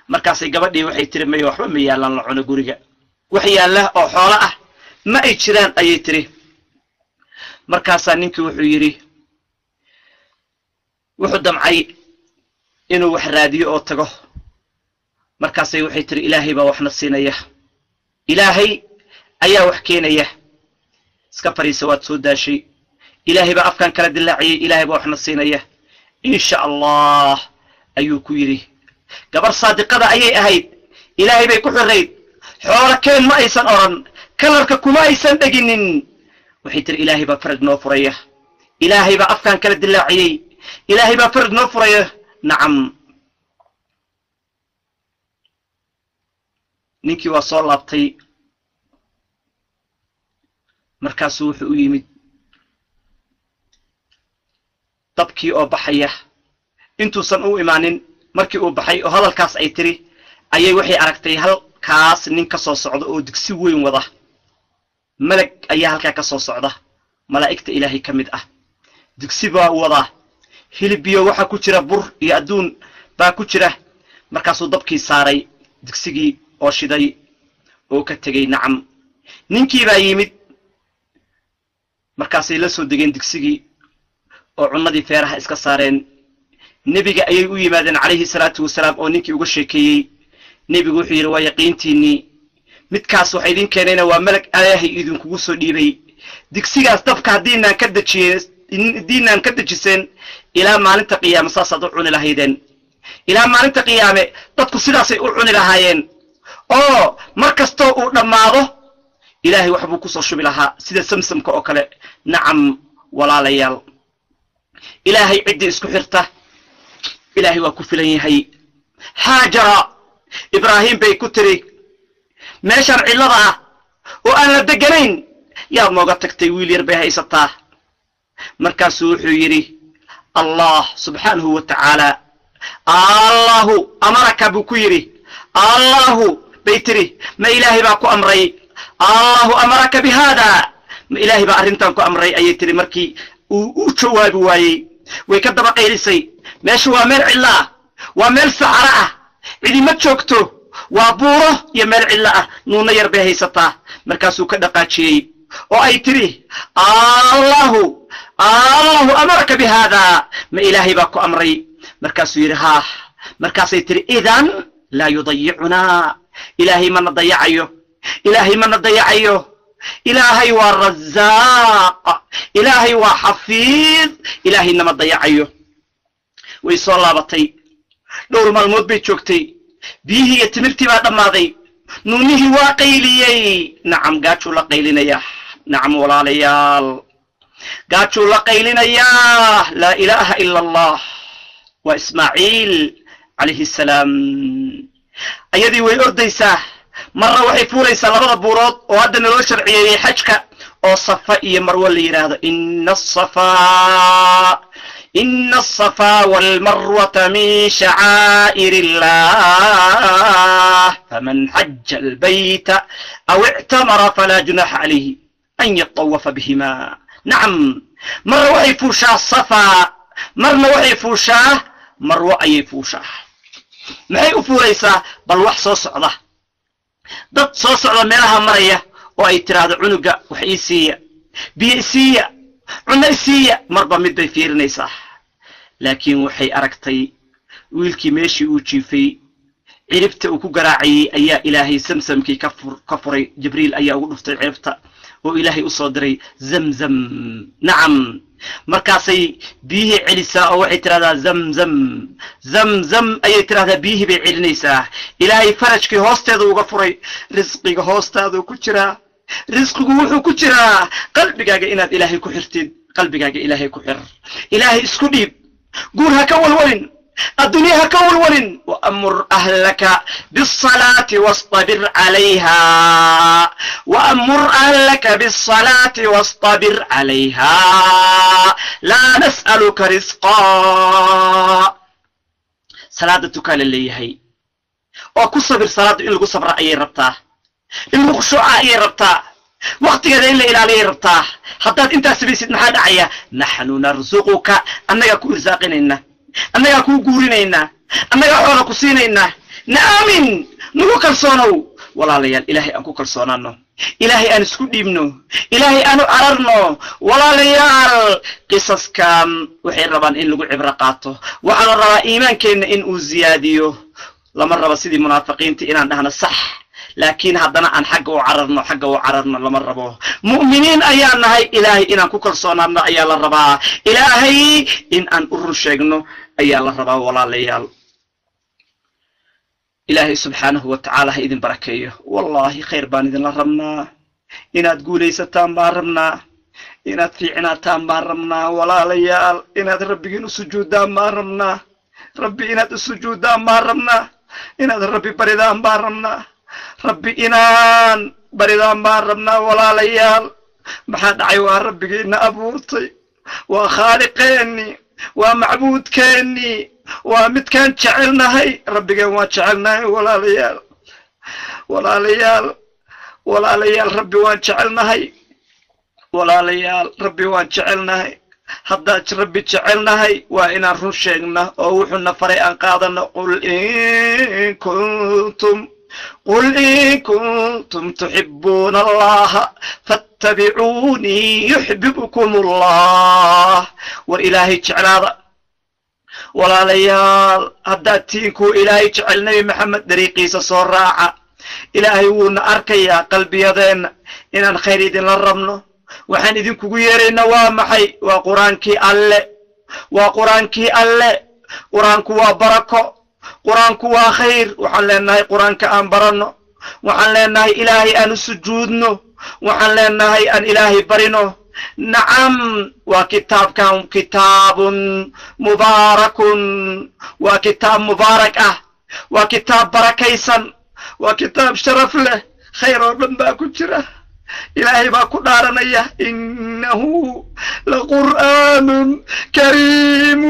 مركاسي قبضي وحي ترمي وحو ميالان لعنه قرقا وحي الله أو حوله ما يتشران أي تري مركاسا نينك وحو يري وحو دمعي inuu wax raadiyo oo tago markaasay waxay tiri ilaahay baa waxna siinaya ilaahay ayaa wax keenaya iska fariisa waad soo daashay ilaahay baa afkan kala dilaaciyay ilaahay baa waxna siinaya insha Allah ayuu ku yiri gabar saadiqada ayay ahayd ilaahay bay ku xirayd xoolo keen ma aysan oran kalarka kuma aysan dhaginin waxay tiri ilaahay baa farad noo furaya ilaahay baa afkan kala dilaaciyay ilaahay baa farad noo furaya نعم نينكي وصول لابتي مركاسو وحو يمد طبكي او بحيه انتو سن او ايمانين مركي او بحي او هذا الكاس اي تري ايي وحي aragtay hal kaas nin ka soo socdo oo digsi weyn wada malag ayaa halka ka soo socda malaa'ikta ilaahay kamid ah digsi baa wada hilbiyo waxa ku jira bur iyo aduun baa ku jira markaasuu dabkii saaray digsigii oo shiday oo ka tagay nacam ninkii baa yimid markaasay la soo degeen digsigii oo cunadii feeraha iska saareen nabiga ayay u yimaadeen calayhi salaatu wasalaam oo ninkii uga sheekeeyay nabigu wuxuu yiri waa yaqiintiini midkaas waxa idin keenayna waa malag ilaahay idin kugu soo dhiibay digsigaas dabka hadiinaan ka dajiyeen diinaan ka dajiseen ilaa maalinta qiyaama saasad u cuni lahaydeen ilaa maalinta qiyaame dadku sidaasay u cuni lahaayeen oo markastoo uu dhammaado ilaahay waxbuu ku soo shubi lahaa sida samsamka oo kale nacam walaalayaal ilaahay ciddi isku xirta ilaahay waa ku filan yahay haajara ibraahim bay ku tiri meeshan cilada ah oo aan la deganayn yaad nooga tagtay wiil yar bay haysataa markaasuu wuxuu yidhi allah subxaanahu wa tacaala allahu amaraka buu ku yidhi allahu bay tiri ma ilaahay baa ku amray allahu amaraka bihaada ma ilaahay baa arrintan ku amray ayay tiri markii uu u jawaabi waayey way ka daba qaylisay meeshu waa meel cilla ah waa meel saxara ah cidi ma joogto waa buuro iyo meel cilla ah nuuna yar bay haysataa markaasuu ka dhaqaajiyey oo ay tiri allahu amaraka bihaada ma ilaahay baa ku amray markaasuu yidhi haa markaasay tiri idan laa yudayicuna ilaahay mana dayacayo ilaahay mana dayacayo ilaahay waa razaaq ilaahay waa xafiid ilaahay nama dayacayo way soo laabatay dhowr maalmood bay joogtay biyihii iyo timirtii baa dhammaaday nuunihii waa qayliyey nacam gaajuu la qaylinaya nacam walaalayaal gaajuu la qaylinaya laa ilaaha ila allah waa ismaaciil calayhi salaam ayadii way ordaysaa marna waxay fuulaysaa labada buurood oo hadda naloo sharciyeeyey xajka oo safa iyo marwo la yidhaahdo إن الصفا والمروة من شعائر الله فمن حج البيت أو اعتمر فلا جناح عليه أن يطوف بهما نعم مرة وحي فوشاه الصفا مرة وحي فوشاه مروة أي فوشاه maxay u fuuraysaa bal wax soo socda dad soo socda meelaha maraya oo ay tiraahdo cunuga wax ii siiya بيئسية عنيسية مربى مدى فيرني صح لكن وحي أركتي ويلكي ماشي وجيفي عرفت وكو قراعي أيا إلهي سمسم كي كفري جبريل أيا ونفتي عرفت وإلهي أصدري زمزم نعم مركاسي بيه علسا أو اعتراضا زمزم زمزم أي اعتراضا بيه بعلنيسا إلهي فرشكي هوستاذو وغفري رزقي هوستاذو كترا رزقي وحو كترا قلبك إناد إلهي كحرتين قلبك إلهي كحر إلهي اسكديب قولها كول ولن الدنيا كول ولن وأمر أهلك بالصلاة واصطبر عليها وأمر أهلك بالصلاة واصطبر عليها لا نسألك رزقا صلاة تكال اللي هي وكصبر صلاة إلغو صبر أي ربطاه إلغو خشوع أي ربطاه وقت كذا إلا إلى عليه ربطاه حتى أنت سبيسيت محاد عيا نحن نرزقك أنك كو رزاقنا أنك كو قورنا أنك حولك سينينا نآمن نقو كالصونو ولا ليال إلهي أنكو كالصونانو إلهي أن سكديبنو إلهي أن أررنو ولا ليال قصص كان وحي ربان إن لقو عبرقاته وعلى الربا إيمان كين إن أزياديو لما الربا سيدي منافقين تإنان دهنا صح لكن هدنا أن حقه وعررنا لما الربا مؤمنين أيان هاي إلهي إن أنكو كالصونانا أيال الربا إلهي إن أن أرشيقنو أيال الربا ولا ليال إلهي سبحانه وتعالى إذن بركيه والله خير بان إذن لرمنا إناد قولي ستان بارمنا إناد فيعنا تان بارمنا ولا ليال إناد ربي سجودان بارمنا ربي إناد السجودان بارمنا إناد ربي بريدان بارمنا ربي إنان بريدان بارمنا ولا ليال محاد عيوان ربي إنا أبورتي وخالقيني ومعبود كيني ومد كان جعلنا هاي ربي كان جعلنا هاي ولا ليال ربي وان جعلنا هاي ولا ليال ربي وان جعلنا هاي هداج ربي جعلنا هاي وإنا رشيقنا ووحنا فريقا قادنا قل إن كنتم تحبون الله فاتبعوني يحببكم الله وإلهي جعلنا ولا ليال هداتينكو إلهي جعل نبي محمد دريقيس صراعة إلهي ونا أركيا قلبي يدين إن الخير يدين للرمنو وحن يدين كويرين وامحي وقرانكي ألي قرانكو وبركو قرانكو وخير وحن لنهي قرانك أن برنو وحن لنهي إلهي أن سجودنو وحن لنهي أن إلهي برنو نعم وكتاب كان كتاب مبارك وكتاب مبارك وكتاب بركيسا وكتاب شرف له خير من باكو جرا إلهي باكو دارنيا إنه لقرآن كريم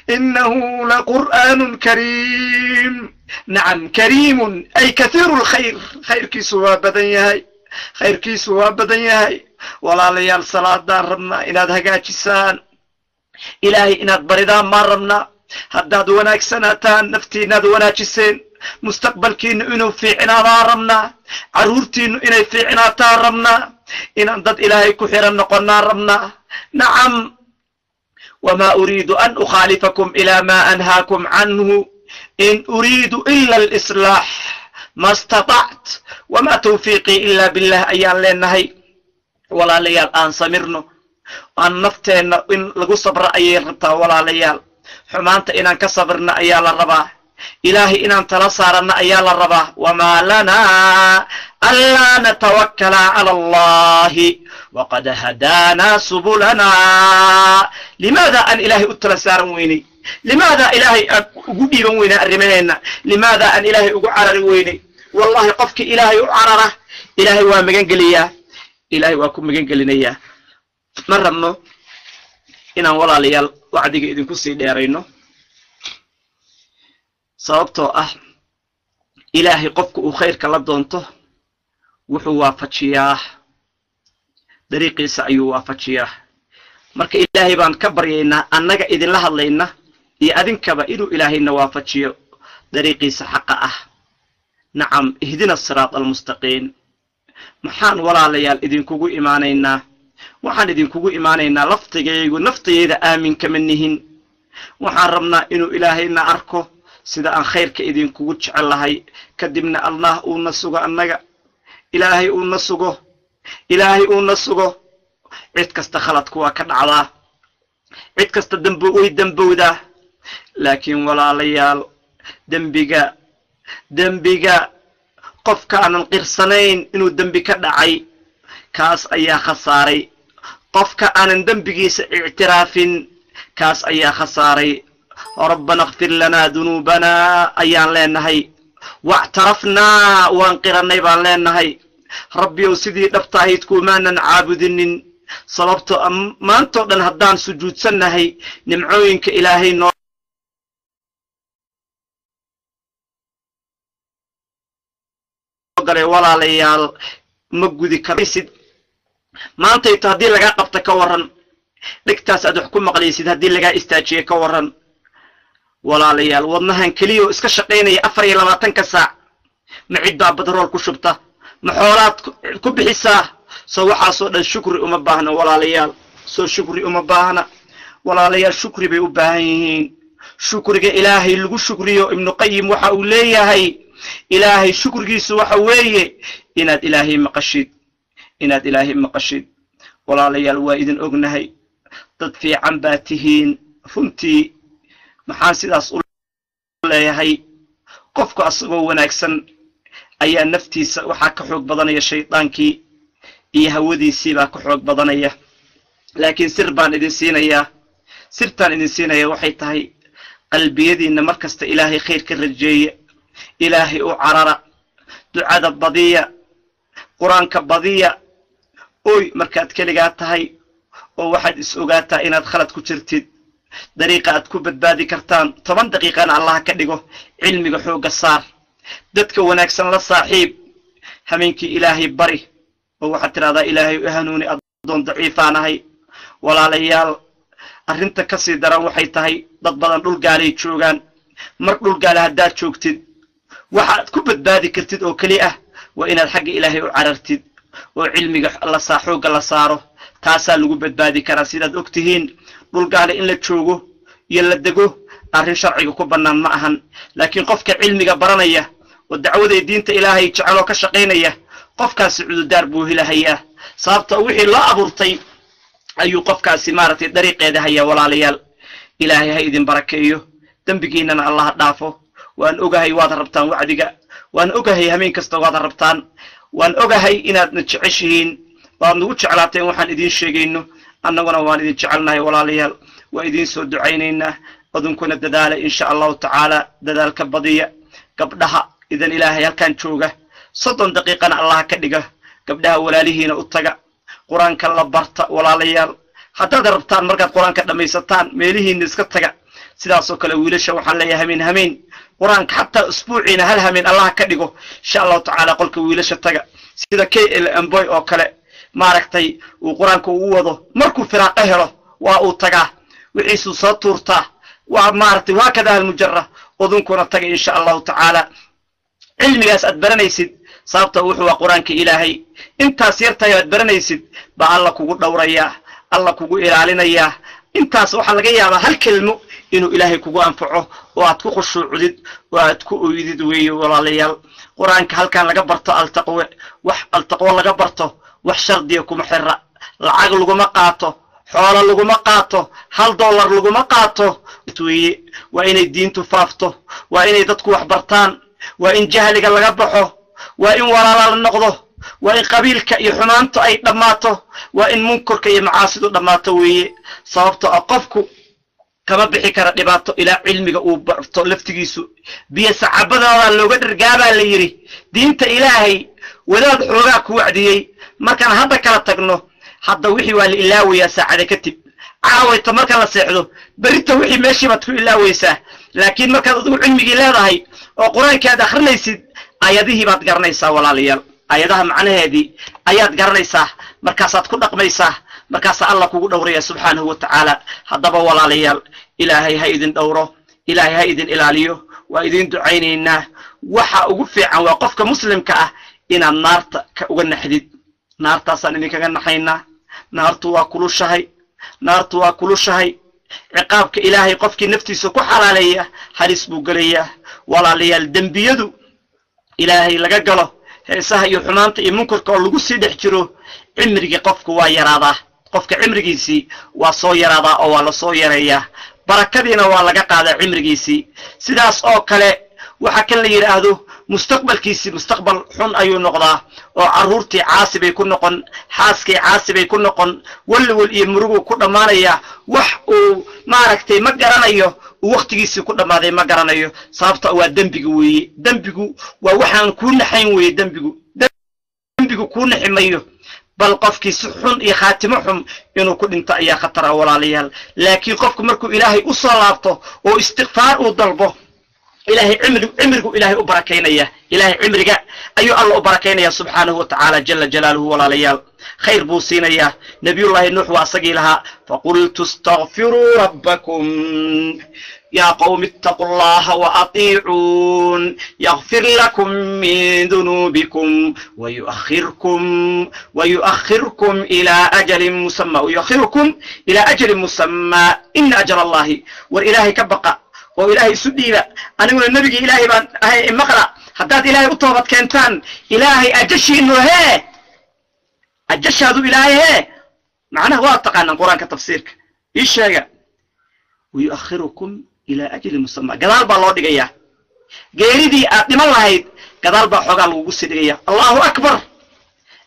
إنه لقرآن كريم نعم كريم أي كثير الخير خير كيسوا بدنياي خير كيسوا بدنياي ولا ليال صلاة دار ربنا إناد هقاجسان إلهي إناد بريدان ما ربنا هداد وناك سنتان نفتي إناد وناجسين مستقبل كين إنو في عنا ربنا عرورتين إنو في عنا ربنا إن أندد إلهي كحيرا نقلنا ربنا نعم وما أريد أن أخالفكم إلى ما أنهاكم عنه إن أريد إلا الإصلاح ما استطعت وما توفيقي إلا بالله أيان لنهي ولا ليال آن سمرنو أن نفتين إن لغو صبر أي ربطا ولا ليال حمانت إنان كصبرنا أيال الربا إلهي إنان تلصارنا أيال الربا وما لنا ألا نتوكل على الله وقد هدانا سبلنا لماذا أن إلهي أتلسار ويني لماذا إلهي أقودي ويني أرمينا لماذا أن إلهي أقعرر ويني والله قفك إلهي أعرره إلهي ومجنقليا إلهي وأكون مجنقلينيا مرمو إنان ولا ليال وعدك إذن كسي ديرينو sababtoo ah ilaahay qofku uu khayrka la doonto wuxuu waafajiyaa dariiqiisa ayuu waafajiyaa marka ilaahay baan ka baryaynaa annaga idin la hadlayna iyo adinkaba inuu ilaahayna waafajiyo dariiqiisa xaqa ah nacam ihdina siraat almustaqiim maxaan walaalayaal idinkugu imaanaynaa waxaan idinkugu imaanaynaa laftigaygu naftayda aamin kama nihin waxaan rabnaa inuu ilaahayna arko sida aan khayrka idinkugu jecelahay kadibna allah uuna sugo annaga ilaahay uuna sugo cid kasta khaladku waa ka dhacdaa cid kasta way dambowdaa laakiin walaalayaal dembiga qofka aanan qirsanayn inuu dembi ka dhacay kaas ayaa khasaaray qofka aanan dembigiisa ictiraafin kaas ayaa khasaaray rabbana ighfir lanaa dunuubanaa ayaan leenahay wactarafnaa waan qiranay baan leenahay rabbiyow sidii dhabta ahayd kumaanan caabudinin sababto maantoo dhan haddaan sujuudsannahay nimcooyinka ilaahay noo galay walaalayaal ma gudi karaysid maantayto haddii lagaa qabta ka waran dhigtaas aad wax ku maqlaysid haddii lagaa istaajiye ka waran walaalayaal wadnahan keliya oo iska shaqaynaya 24 saac ma ciddaa badrool ku shubta ma xoolaad ku bixisaa soo waxaasoo dhan shukri uma baahna walaalayaal shukri uma baahna walaalayaal shukri bay u baahan yihiin shukriga ilaahay lagu shukriyo ibnu qayyim waxa uu leeyahay ilaahay shukrigiisu waxa weeye inaad ilaahay maqashid walaalayaal waa idin ognahay dad fiican baa tihiin runtii maxaan sidaas u leeyahay qofku asagoo wanaagsan ayaa naftiisa waxaa ka xoog badanaya shaydaankii iyo hawadiisii baa ka xoog badanaya laakiin sirtaan idin siinaya waxay tahay qalbiyadiinna markasta ilaahay khayr ka rajeeya ilaahay u carara ducada badiya quraanka badiya oy markaad keligaa tahay oo waxaad is ogaataa inaad khalad ku jirtid dariiqa aad ku badbaadi kartaan 10 daqiiqana allah ka dhigo cilmiga xooga saar dadka wanaagsan la saaxiib habeenkii ilaahay bari oo waxaad tiraahdaa ilaahay u hanuuni adoon daciifaanahay walaalayaal arrinta ka sii daran waxay tahay dad badan dhul gaalay joogaan mar dhul gaala haddaad joogtid waxaad ku badbaadi kartid oo kali ah waa inaad xagga ilaahay u carartid oo cilmiga alla xooga la saaro taasaa lagu badbaadi karaa sidaad ogtihiin dhul gaala in la joogo iyo la dego arrin sharciga ku bannaan ma ahan laakiin qofka cilmiga baranaya oo dacwada diinta ilaahay jecelo ka shaqaynaya qofkaasi cududaar buu helayaa sababta wixii loo abuurtay ayuu qofkaasi maartay dariiqeeda haya walaalayaal ilaahay ha idin barakeeyo dambigiinana allah dhaafo waan ogahay waad rabtaan wacdiga waan ogahay habeen kasta waad rabtaan waan ogahay inaad jeceshihiin waad nagu jeclaateen waxaan idin sheegayno annaguna waan idin jecelnahay walaalayaal waa idin soo ducaynaynaa adunkuna dadaala insha Allah taala dadaalka badiya gabdhaha idan ilaahay halkan jooga 30 daqiiqana Allah ka dhiga gabdhaha walaalihiina u taga quraanka la barta walaalayaal haddaad rabtaan markaad quraanka dhamaysataan meelihiina iska taga sidaas oo kale wiilasha waxaan leeyahay hameen quraanka hatta usbuuciina hal hameen Allah ka dhigo insha Allah taala qolka wiilasha taga sida KLM boy oo kale maaragtay uu quraanka uu wado markuu firaaqo helo waa uu tagaa wixiisu soo tuurtaa waa maaragtay waa kada hal mujarrah odunkuna taga insha Allah taala cilmigaas aad baranaysid sababta wuxuu quraanka ilaahay intaas yartay aad baranaysid ba alla kugu dhawraya alla kugu ilaalinaya intaas waxa laga yaabaa hal kelmo inuu ilaahay kugu anfaco oo aad ku khushuucdid oo aad ku ooyidid weeyo walaalayaal quraanka halkan laga barto altaqwa laga barto wax shardiya kuma xirra lacag laguma qaato xoolo laguma qaato $1 laguma qaato weeye waa inay diintu faafto waa inay dadku wax bartaan waa in jahliga laga baxo waa in walaala la noqdo waa in qabiilka iyo xumaantu ay dhamaato waa in munkarka iyo macaasidu dhamaato weeye sababta qofku kama bixi kara dhibaato ilaa cilmiga uu barto laftigiisu biyo saxaabadooda looga dhargaabaa la yiri diinta ilaahay wadaad xoogaa ku wacdiyay markaan hadda kala tagno hadda wixii waa la ilaawiyaa saacada kadib caawayta marka la seexdo barita wixii meeshii baad ku ilaawaysaa laakiin markaad adigu cilmigii leedahay oo quraankaad akhrinaysid ayadihii baad garanaysaa walaalayaal ayadaha macnaheedii ayaad garanaysaa markaasaad ku dhaqmaysaa markaas Allah kugu dhawraya subhanahu wa ta'ala hadaba walaalayaal ilaahay ha idin dhawro ilaahay ha idin ilaaliyo waa idin ducaynaynaa waxa ugu fiican waa qofka muslimka ah inaad naarta ka uga naxdid naartaasaan idinkaga naxaynaa naartu waa kulushahay ciqaabka ilaahay qofkii naftiisa ku xalaaleeya halis buu gelayaa walaalayaal dembiyadu ilaahay laga galo heesaha iyo xumaanta iyo munkarka oo lagu sii dhex jiro cimriga qofku waa yaraadaa qofka cimrigiisii waa soo yaraadaa oo waa la soo yareeyaa barakadiina waa laga qaadaa cimrigiisii sidaas oo kale waxa kan la yiraahdo mustaqbalkiisii mustaqbal xun ayuu noqdaa oo caruurtii caasi bay ku noqon xaaskii caasi bay ku noqon walwal iyo murugu ku dhamaanaya wax uu maaragtay ma garanayo waqtigiisii ku dhamaaday ma garanayo sababta waa dambigu waa waxaan ku naxayn weeye dambigu ku naximayo bal qofkii si xun iyo khaatimo xun inuu ku dhinto ayaa khatar ah walaalayaal laakiin qofku markuu ilaahay u soo laabto oo istighfaar uu dalbo إلهي عمرك إلهي أبركينيا إلهي عمرك أيو الله أبركينيا سبحانه وتعالى جل جلاله ولا ليال خير بوسينيا نبي الله نوح واسقي لها فقلت استغفروا ربكم يا قوم اتقوا الله وأطيعون يغفر لكم من ذنوبكم ويؤخركم إلى أجل مسمى إن أجل الله والإلهي كبقى وإلهي سديبا أنا من النبي إلهي بان هاي مقرأ حداد إلهي أطوبت كنتان إلهي أجشي إنه هي أجشي هذا إلهي هي معناه واضح عن القرآن كتفسيرك إيش هذا ويؤخركم إلى أجل مسمى قدال بالله دقيا قيريدي أقدم الله هيد قدال بحوغا لغوصي دقيا الله أكبر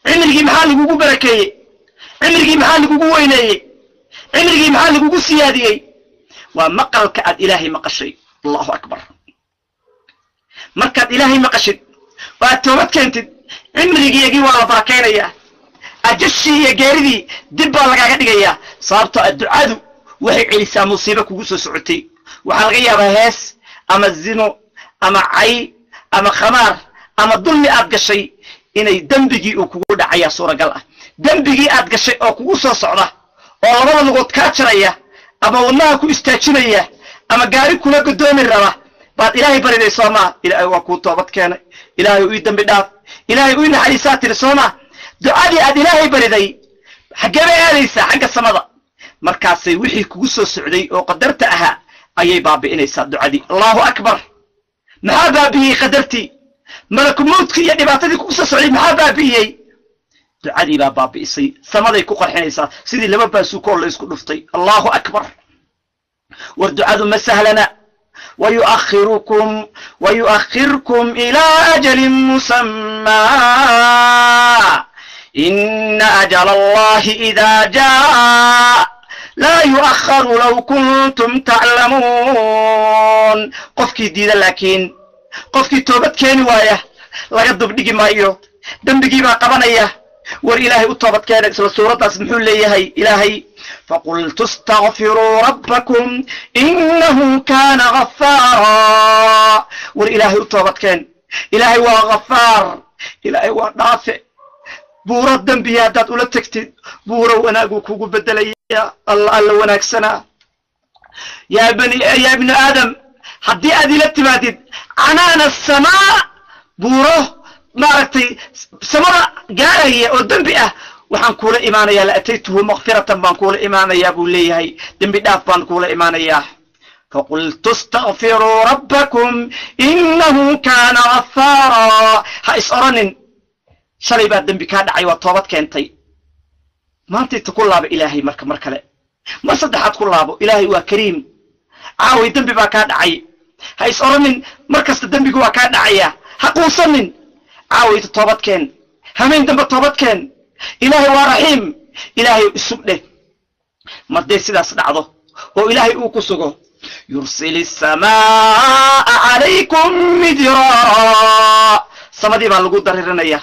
عمرقي محال لغوغو بركي عمرقي محال لغوغو ويني عمرقي محال لغوغو سيادي ومقل كأد إلهي مقشي الله أكبر مركد إلهي مقشد وأتوبت كنت عمري يجي ولا بركين يا أجشي يا جاردي دبا لقاعد يا صارت الدعاء وهي عيسى مصيبة كوسو سعتي وحلقيا بهاس أما الزنا أما عي أما خمار أما ظلم أبقشي إني دنبجي وكود عيا صورة قلة دنبجي أبقشي أو كوسو صعدة والله ما نقول كاتشرية أما والله كو استاجنية أما قاري كنا قدوم الربا بعد إلهي بريد صوما إلهي وكو توبت كان إلهي ويدن بداف إلهي وين حديثات الصوما دعادي أد إلهي بريدي حقبي أليسا حق السماء مركاسي وحي كوسو سعودي وقدرت أها أي بابي إنيسا دعادي الله أكبر محابا به قدرتي ملك موتك يا إباتي كوسو سعودي محابا به دعادي بابي إسي سماء يكوكر حينيسا سيدي لما باسو كل إسكو نفتي الله أكبر والدعاء ما سهلنا ويؤخركم إلى أجل مسمى إن أجل الله إذا جاء لا يؤخر لو كنتم تعلمون قفكي ديدا لكن قفكي توبت كيني وايه لقد دبدقي مايو دنبقي ما قبنيه والإلهي أطابت كانت سورة اسمحوا لي إلهي فقلت استغفروا ربكم إنه كان غفارا والإلهي أطابت كان إلهي وغفار إلهي ونافع بورا الدنبيادات ولا تكتد بورا وناقو كوكو بدلي الله وناكسنا يا ابن آدم حدي أذي لتبادد عنان السماء بورا maaragtay samada gaaraya oo dambi ah waxaan kula imaanayaa la ataytuhu maghfiratan baan kula imaanayaa buu leeyahay dambi dhaaf baan kula imaanayaa faqultu astaghfiru rabbakum innahu kana ghaffara ha isaranin shalay baa dambi ka dhacay waa toobad keentay maanta inta ku laabo ilaahay mar kale ma saddexaad ku laabo ilaahay waa kariim caawi dambi baa ka dhacay ha isaranin markasta dambigu waa ka dhacaya ha quusanin عاويت توبتكن همين دم توبتكن إلهي ورحيم إلهي السبله ما دي سيدا سدعضه هو إلهي أوكسوغو يرسل السماء عليكم مدرارا سمدي ما لقود درهرنيا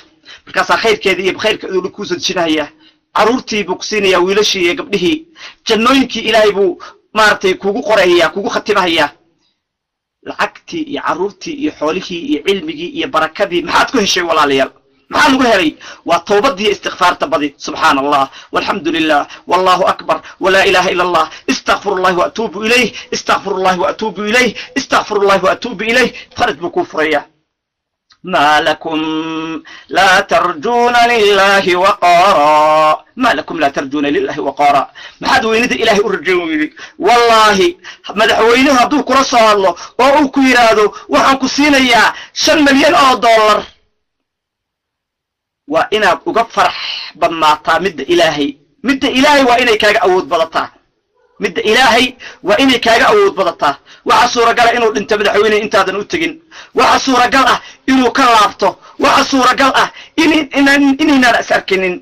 بركاسا خير كذي بخير كذو لكوزة جنايا عرورتي بوكسينيا ويلشي قبله جنوينكي إلهي بو مارتي كوغو قرهيا كوغو ختمهيا lacagtii iyo caruurtii iyo xoolihii iyo cilmigii iyo barakadii maxaad ku heshay walaalayaal maxaa lagu helay waa toobadii istighfaarta badi subhanallah walhamdulillah wallahu akbar wala ilaha illa allah astaghfirullah wa atubu ilayh astaghfirullah wa atubu ilayh astaghfirullah wa atubu ilayh farad buku furaya ما لكم لا ترجون لله وقارا ما لكم لا ترجون لله وقارا ما حد ويند إلهي أرجوني والله مدحوينه هدو كرسا الله وأوكو يرادو وحنكو سينيا 5 مليون $. وإنا أغفرح بماتا مد إلهي وإنا كاغا أود بلطا مد إلهي وإني كاغا أود بدتا waxa suuragal ah inuu dhinto madaxweyne intaadan u tagin waxa suuragal ah inuu ka laabto waxa suuragal ah inaan asarkinin